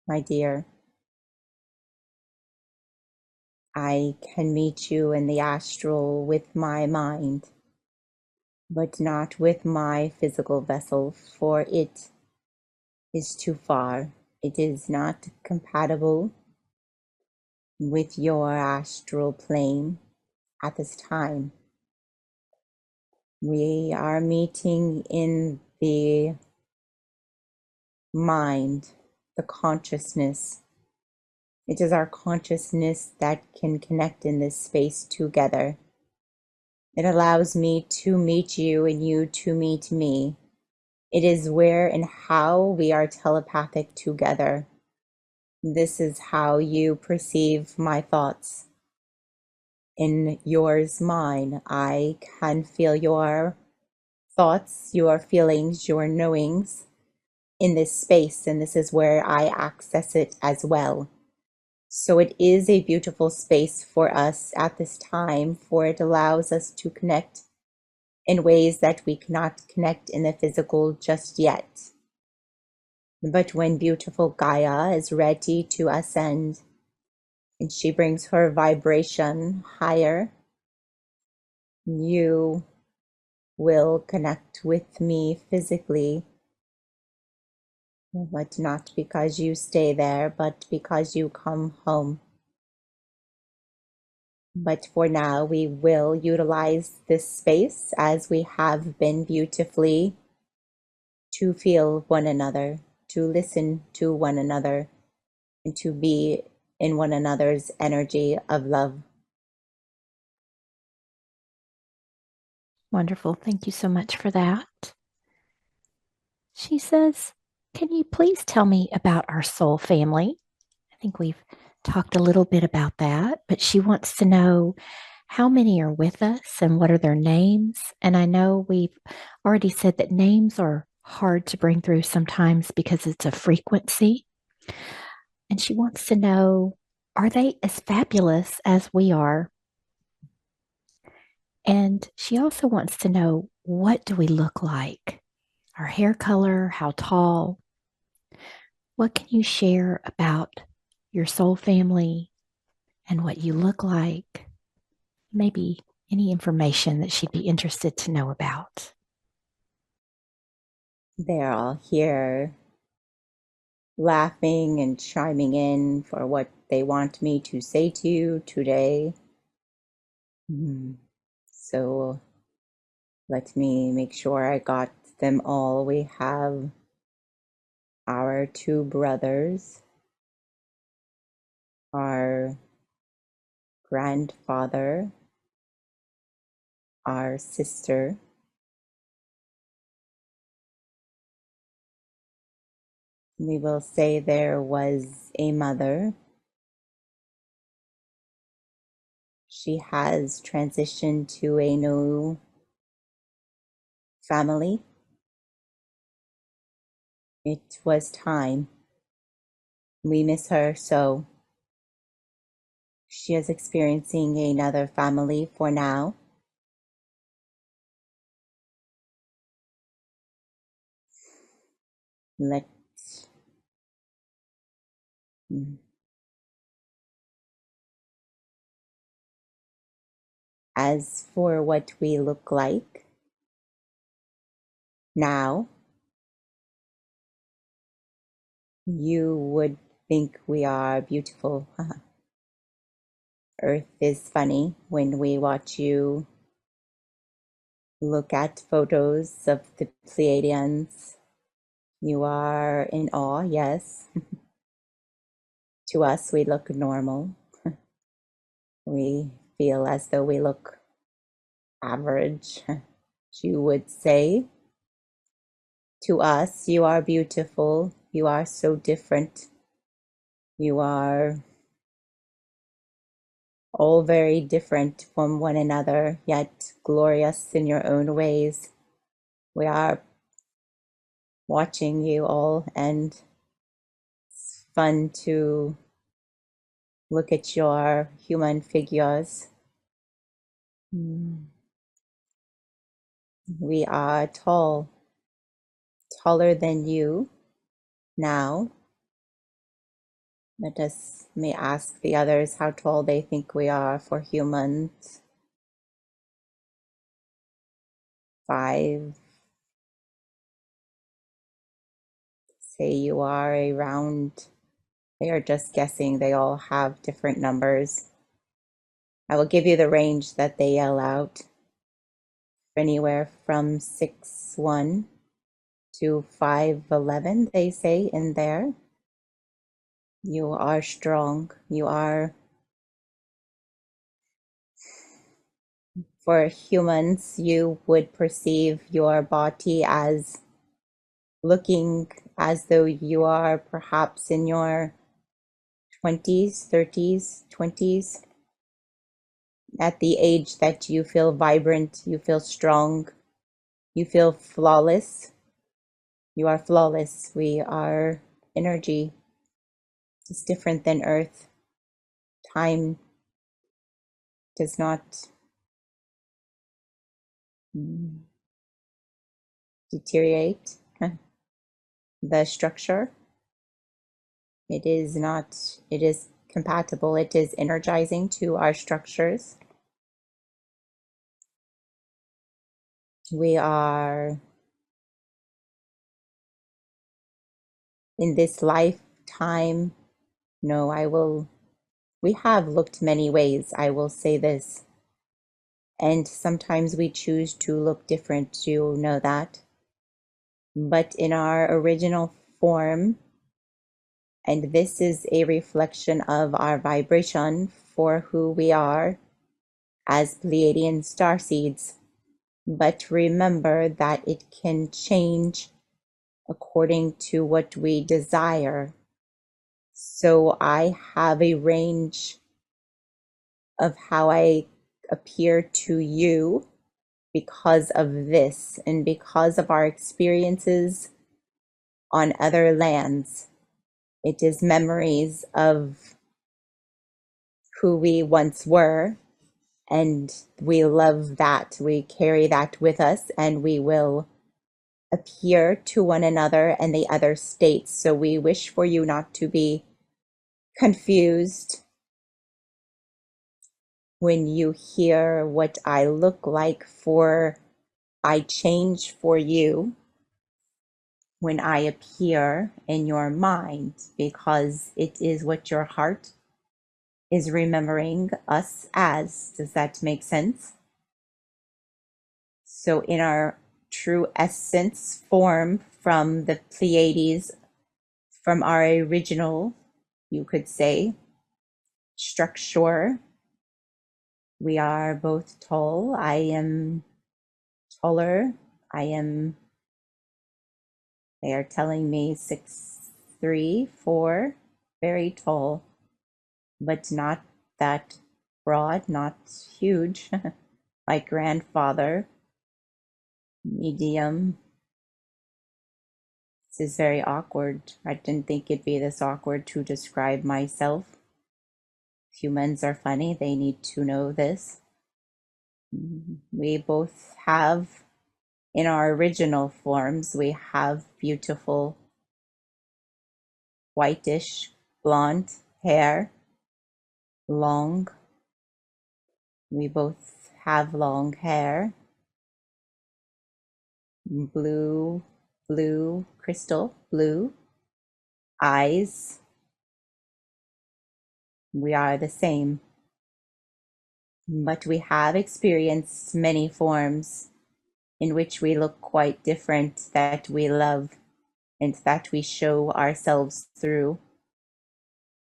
my dear. I can meet you in the astral with my mind, but not with my physical vessel, for it is too far. it is not compatible with your astral plane at this time. We are meeting in the mind, the consciousness. It is our consciousness that can connect in this space together. It allows me to meet you and you to meet me. It is where and how we are telepathic together. This is how you perceive my thoughts. In yours, mine, I can feel your thoughts, your feelings, your knowings in this space, and this is where I access it as well. So it is a beautiful space for us at this time, for it allows us to connect in ways that we cannot connect in the physical just yet. But when beautiful Gaia is ready to ascend, and she brings her vibration higher, you will connect with me physically, but not because you stay there, but because you come home. But for now, we will utilize this space as we have been beautifully to feel one another, to listen to one another, and to be in one another's energy of love. Wonderful. Thank you so much for that. She says, can you please tell me about our soul family? I think we've talked a little bit about that, but she wants to know how many are with us and what are their names. And I know we've already said that names are hard to bring through sometimes because it's a frequency. And she wants to know, are they as fabulous as we are? And she also wants to know, what do we look like? Our hair color, how tall? What can you share about your soul family and what you look like? Maybe any information that she'd be interested to know about. They're all here laughing and chiming in for what they want me to say to you today. So let me make sure I got them all. We have our two brothers, our grandfather, our sister, we will say there was a mother. She has transitioned to a new family. It was time. We miss her so. She is experiencing another family for now. Let As for what we look like now, you would think we are beautiful. Earth is funny when we watch you look at photos of the Pleiadians. You are in awe, yes. To us, we look normal. We feel as though we look average, you would say. To us, you are beautiful. You are so different. You are all very different from one another, yet glorious in your own ways. We are watching you all, and it's fun to look at your human figures. We are tall, taller than you now. Let us may ask the others how tall they think we are for humans. 5, say you are around, they are just guessing, they all have different numbers. I will give you the range that they yell out. Anywhere from 6'1" to 5'11", they say in there. You are strong. You are, for humans, you would perceive your body as looking as though you are perhaps in your 20s, 30s, 20s, at the age that you feel vibrant, you feel strong, you feel flawless. You are flawless. We are energy. It's different than Earth. Time does not deteriorate the structure. It is not, it is compatible. It is energizing to our structures. We are in this lifetime. No, we have looked many ways, I will say this. And sometimes we choose to look different, you know that. But in our original form, and this is a reflection of our vibration for who we are as Pleiadian starseeds. But remember that it can change according to what we desire. So I have a range of how I appear to you because of this and because of our experiences on other lands. It is memories of who we once were, and we love that. We carry that with us, and we will appear to one another and the other states. So we wish for you not to be confused when you hear what I look like, for I change for you when I appear in your mind, because it is what your heart is remembering us as. Does that make sense? So in our true essence form from the Pleiades, from our original, you could say, structure, we are both tall. I am taller. They are telling me 6'3", 4", very tall, but not that broad, not huge, like grandfather. Medium. This is very awkward. I didn't think it'd be this awkward to describe myself. Humans are funny. They need to know this. We both have, in our original forms, we have beautiful whitish blonde hair, long. We both have long hair, blue, crystal blue eyes. We are the same, but we have experienced many forms in which we look quite different, that we love and that we show ourselves through.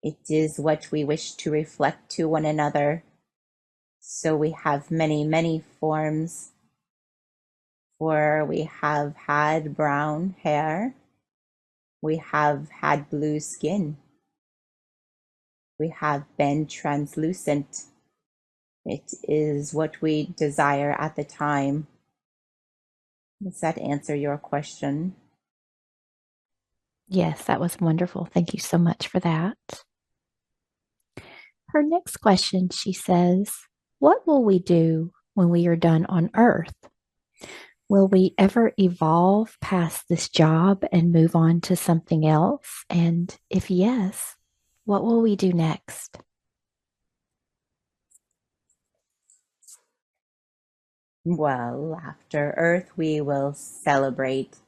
It is what we wish to reflect to one another. So we have many, many forms. For we have had brown hair, we have had blue skin, we have been translucent. It is what we desire at the time. Does that answer your question? Yes, that was wonderful. Thank you so much for that. Her next question, she says, what will we do when we are done on Earth? Will we ever evolve past this job and move on to something else? And if yes, what will we do next? Well, after Earth, we will celebrate.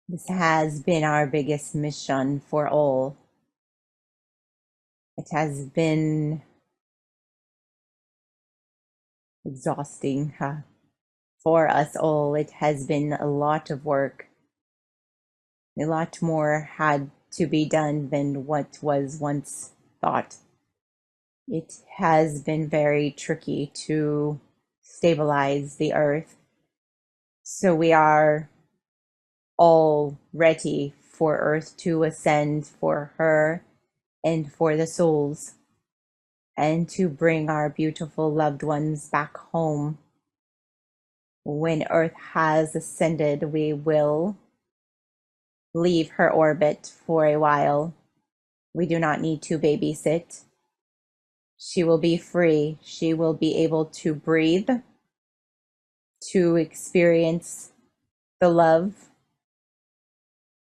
This has been our biggest mission for all. It has been exhausting for us all. It has been a lot of work. A lot more had to be done than what was once thought. It has been very tricky to stabilize the earth. So we are all ready for Earth to ascend for her and for the souls, and to bring our beautiful loved ones back home. When Earth has ascended, we will leave her orbit for a while. We do not need to babysit. She will be free. She will be able to breathe, to experience the love.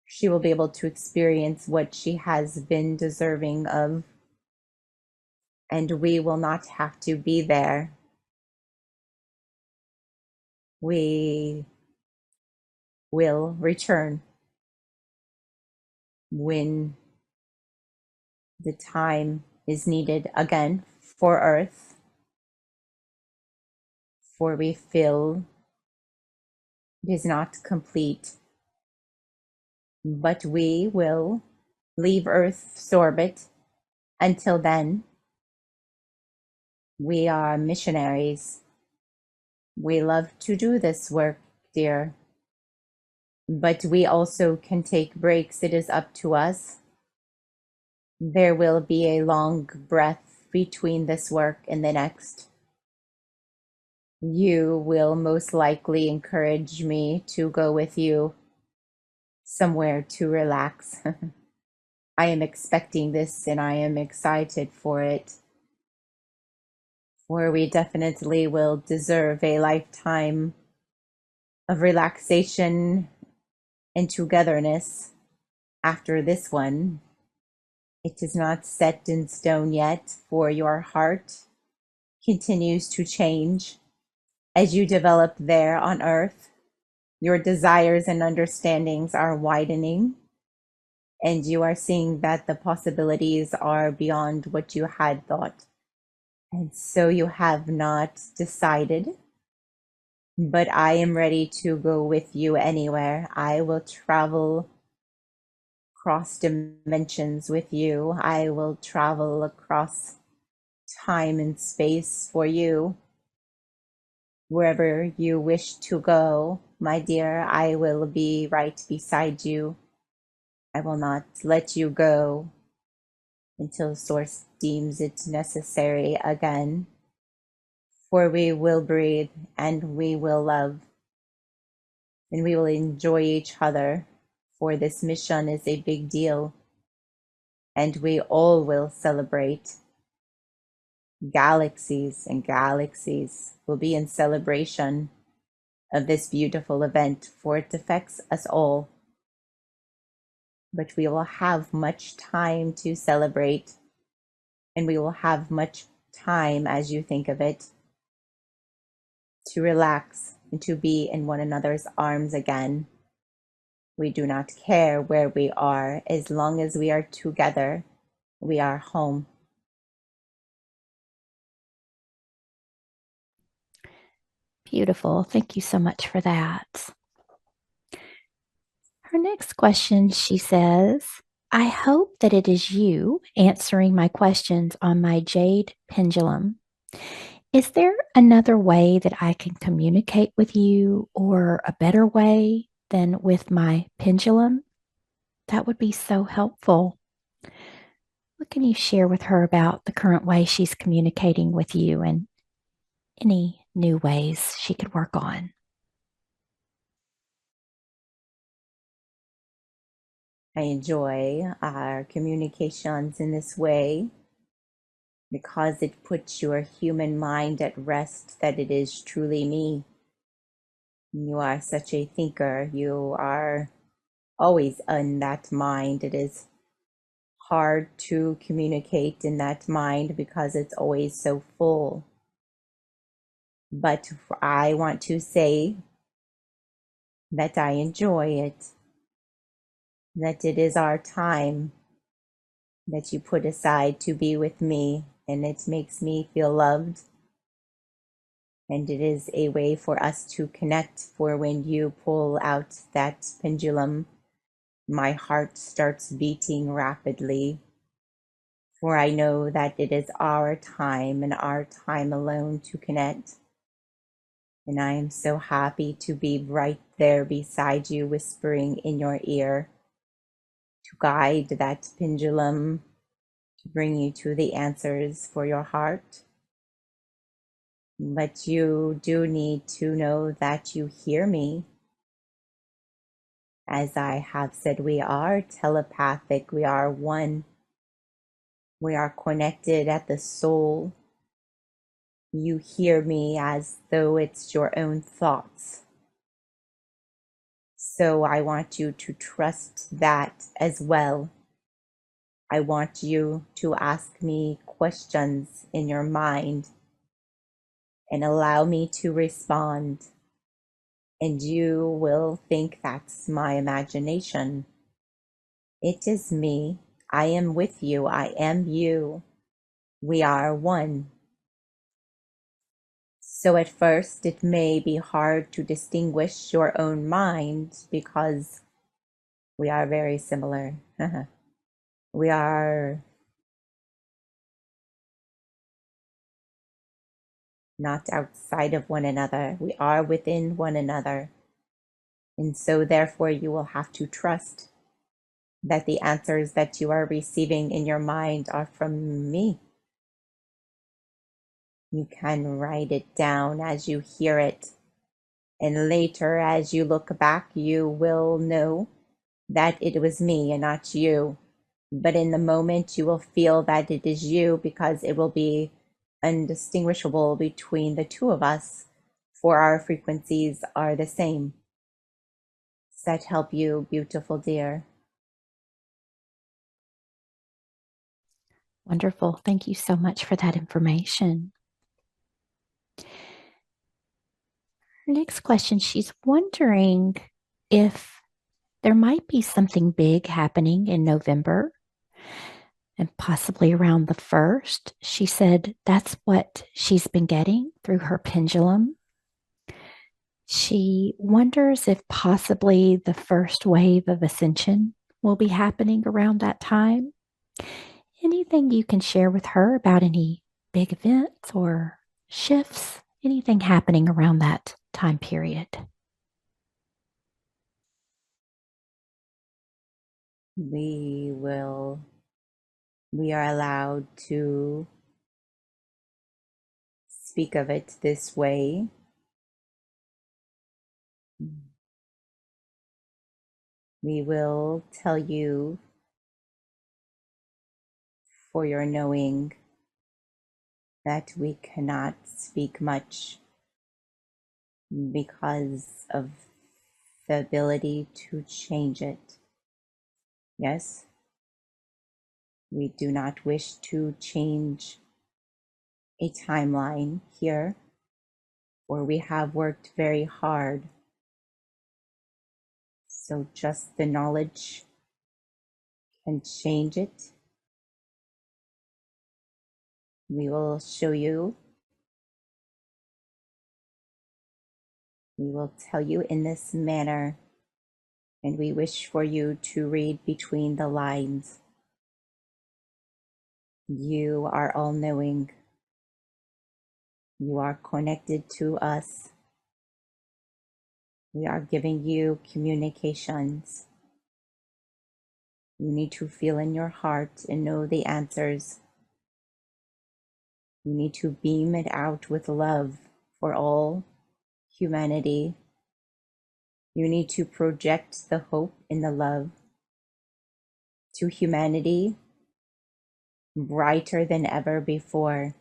She will be able to experience what she has been deserving of. And we will not have to be there. We will return when the time is needed again for Earth, for we feel it is not complete. But we will leave Earth's orbit. Until then, we are missionaries. We love to do this work, dear. But we also can take breaks. It is up to us. There will be a long breath between this work and the next. You will most likely encourage me to go with you somewhere to relax. I am expecting this and I am excited for it. For we definitely will deserve a lifetime of relaxation and togetherness after this one. It is not set in stone yet, for your heart continues to change as you develop there on Earth. Your desires and understandings are widening, and you are seeing that the possibilities are beyond what you had thought. And so you have not decided, but I am ready to go with you anywhere. I will travel across dimensions with you. I will travel across time and space for you. Wherever you wish to go, my dear, I will be right beside you. I will not let you go until Source deems it necessary again. For we will breathe and we will love and we will enjoy each other, for this mission is a big deal and we all will celebrate. Galaxies and galaxies will be in celebration of this beautiful event, for it affects us all. But we will have much time to celebrate, and we will have much time, as you think of it, to relax and to be in one another's arms again. We do not care where we are. As long as we are together, we are home. Beautiful. Thank you so much for that. Her next question, she says, I hope that it is you answering my questions on my jade pendulum. Is there another way that I can communicate with you, or a better way than with my pendulum? That would be so helpful. What can you share with her about the current way she's communicating with you and any new ways she could work on? I enjoy our communications in this way because it puts your human mind at rest that it is truly me. You are such a thinker. You are always in that mind. It is hard to communicate in that mind because it's always so full. But I want to say that I enjoy it. that it is our time that you put aside to be with me, and it makes me feel loved. And it is a way for us to connect, for when you pull out that pendulum, my heart starts beating rapidly, for I know that it is our time and our time alone to connect. And I am so happy to be right there beside you, whispering in your ear, to guide that pendulum, to bring you to the answers for your heart. But you do need to know that you hear me. As I have said, we are telepathic, we are one. We are connected at the soul. You hear me as though it's your own thoughts. So I want you to trust that as well. I want you to ask me questions in your mind and allow me to respond. And you will think that's my imagination. It is me. I am with you. I am you. We are one. So at first, it may be hard to distinguish your own mind because we are very similar. We are not outside of one another. We are within one another. And so therefore, you will have to trust that the answers that you are receiving in your mind are from me. You can write it down as you hear it. And later, as you look back, you will know that it was me and not you. But in the moment, you will feel that it is you because it will be undistinguishable between the two of us, for our frequencies are the same. Does that help you, beautiful dear? Wonderful. Thank you so much for that information. Her next question, she's wondering if there might be something big happening in November and possibly around the 1st. She said that's what she's been getting through her pendulum. She wonders if possibly the first wave of Ascension will be happening around that time. Anything you can share with her about any big events or shifts, anything happening around that time period? We are allowed to speak of it this way. We will tell you for your knowing that we cannot speak much because of the ability to change it. Yes, we do not wish to change a timeline here, for we have worked very hard. So just the knowledge can change it. We will show you. We will tell you in this manner, and we wish for you to read between the lines. You are all knowing. You are connected to us. We are giving you communications. You need to feel in your heart and know the answers. You need to beam it out with love for all humanity. You need to project the hope and the love to humanity brighter than ever before.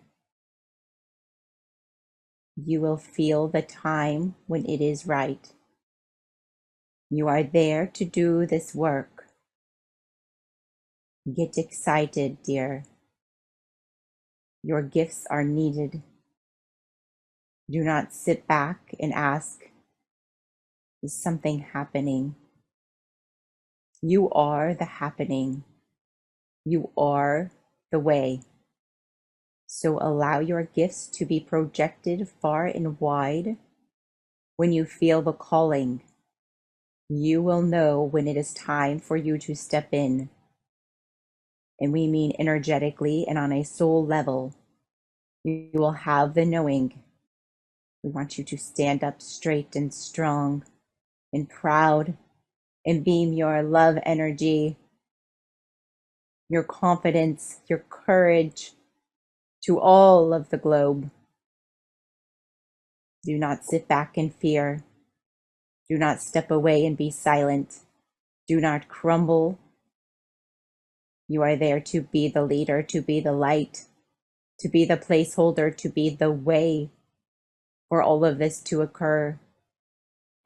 You will feel the time when it is right. You are there to do this work. Get excited, dear. Your gifts are needed. Do not sit back and ask, is something happening? You are the happening. You are the way. So allow your gifts to be projected far and wide. When you feel the calling, you will know when it is time for you to step in. And we mean energetically and on a soul level. You will have the knowing. We want you to stand up straight and strong and proud and beam your love energy, your confidence, your courage to all of the globe. Do not sit back in fear. Do not step away and be silent. Do not crumble. You are there to be the leader, to be the light, to be the placeholder, to be the way for all of this to occur.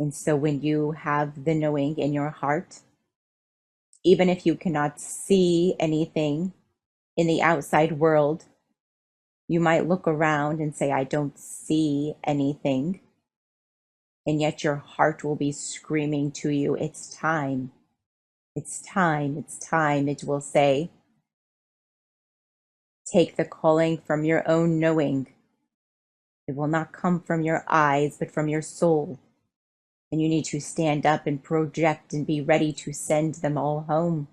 And so when you have the knowing in your heart, even if you cannot see anything in the outside world, you might look around and say, I don't see anything. And yet your heart will be screaming to you, it's time. It's time. It's time. It will say, take the calling from your own knowing. It will not come from your eyes, but from your soul. And you need to stand up and project and be ready to send them all home.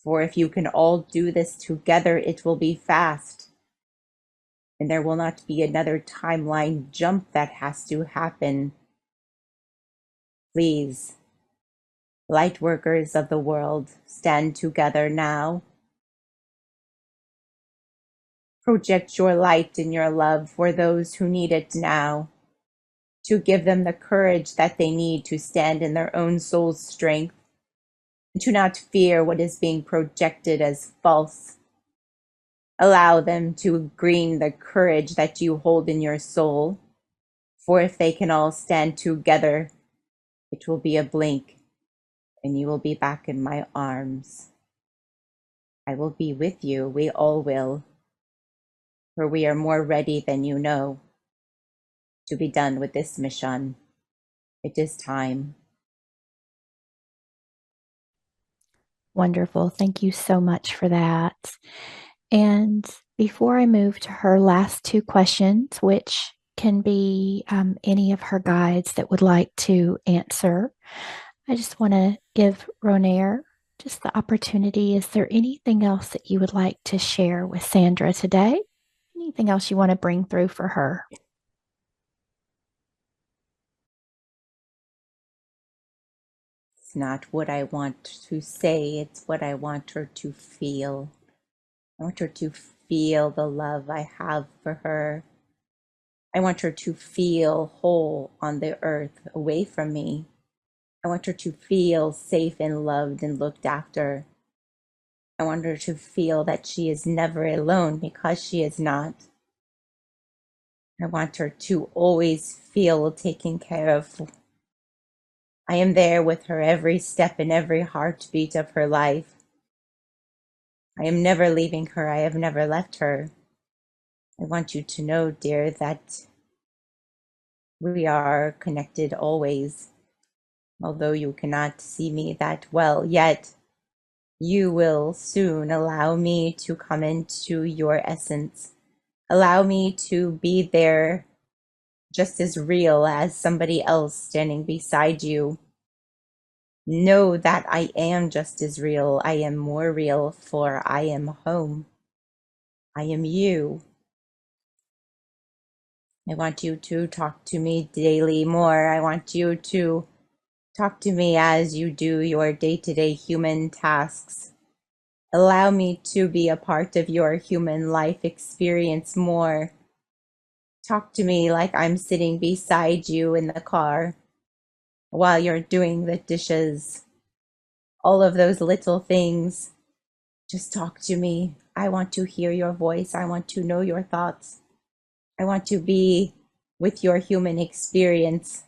For if you can all do this together, it will be fast. And there will not be another timeline jump that has to happen. Please, light workers of the world, stand together now. Project your light and your love for those who need it now, to give them the courage that they need to stand in their own soul's strength, and to not fear what is being projected as false. Allow them to gain the courage that you hold in your soul, for if they can all stand together, it will be a blink, and you will be back in my arms. I will be with you, we all will, for we are more ready than you know to be done with this mission. It is time. Wonderful. Thank you so much for that. And before I move to her last two questions, which can be any of her guides that would like to answer, I just want to give Ronaire just the opportunity. Is there anything else that you would like to share with Sandra today? Anything else you want to bring through for her? It's not what I want to say, it's what I want her to feel. I want her to feel the love I have for her. I want her to feel whole on the earth away from me. I want her to feel safe and loved and looked after. I want her to feel that she is never alone, because she is not. I want her to always feel taken care of. I am there with her every step and every heartbeat of her life. I am never leaving her. I have never left her. I want you to know, dear, that we are connected always. Although you cannot see me that well yet, you will soon allow me to come into your essence. Allow me to be there just as real as somebody else standing beside you. Know that I am just as real. I am more real, for I am home. I am you. I want you to talk to me daily more. I want you to talk to me as you do your day-to-day human tasks. Allow me to be a part of your human life experience more. Talk to me like I'm sitting beside you in the car while you're doing the dishes. All of those little things. Just talk to me. I want to hear your voice. I want to know your thoughts. I want to be with your human experience.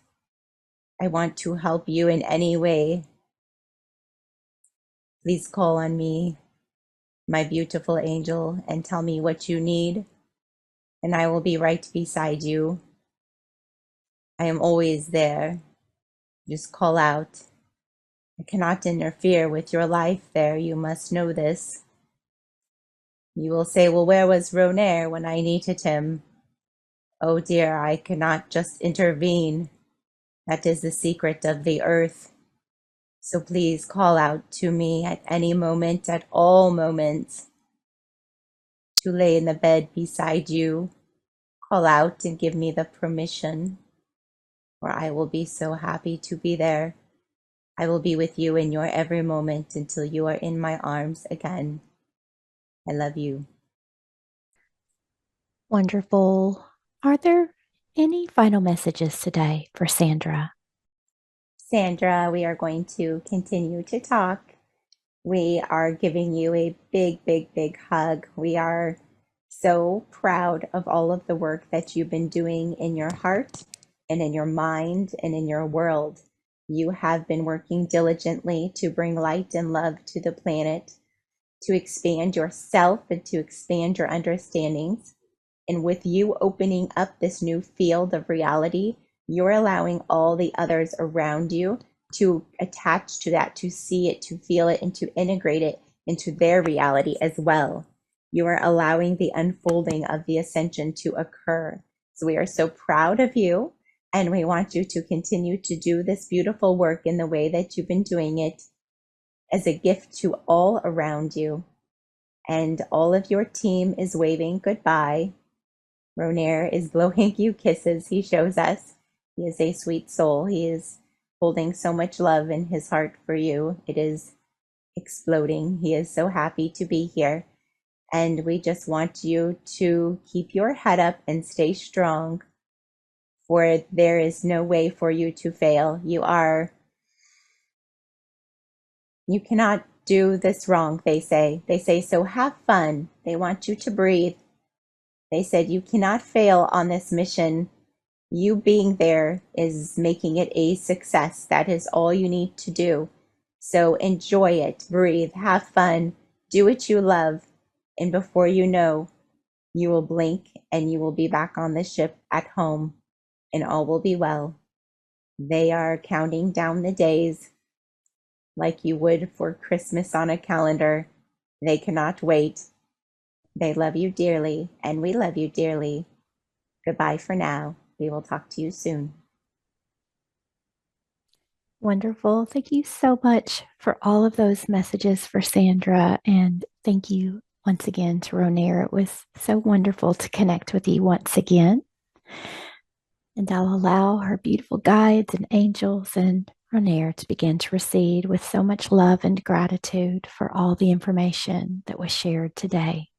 I want to help you in any way. Please call on me, my beautiful angel, and tell me what you need, and I will be right beside you. I am always there. Just call out, I cannot interfere with your life there. You must know this. You will say, well, where was Ronaire when I needed him? Oh dear, I cannot just intervene. That is the secret of the earth. So please call out to me at any moment, at all moments, to lay in the bed beside you. Call out and give me the permission, for I will be so happy to be there. I will be with you in your every moment until you are in my arms again. I love you. Wonderful. Are there any final messages today for Sandra? Sandra, we are going to continue to talk. We are giving you a big, big, big hug. We are so proud of all of the work that you've been doing in your heart and in your mind and in your world. You have been working diligently to bring light and love to the planet, to expand yourself and to expand your understandings. And with you opening up this new field of reality, you're allowing all the others around you to attach to that, to see it, to feel it, and to integrate it into their reality as well. You are allowing the unfolding of the ascension to occur. So we are so proud of you, and we want you to continue to do this beautiful work in the way that you've been doing it as a gift to all around you. And all of your team is waving goodbye. Ronaire is blowing you kisses. He shows us he is a sweet soul. He is holding so much love in his heart for you. It is exploding. He is so happy to be here. And we just want you to keep your head up and stay strong, for there is no way for you to fail. You cannot do this wrong, they say. They say, so have fun. They want you to breathe. They said, you cannot fail on this mission. You being there is making it a success. That is all you need to do. So enjoy it, breathe, have fun, do what you love. And before you know, you will blink and you will be back on the ship at home, and all will be well. They are counting down the days like you would for Christmas on a calendar. They cannot wait. They love you dearly, and we love you dearly. Goodbye for now. We will talk to you soon. Wonderful. Thank you so much for all of those messages for Sandra. And thank you once again to Ronaire. It was so wonderful to connect with you once again. And I'll allow her beautiful guides and angels and Ronaire to begin to recede with so much love and gratitude for all the information that was shared today.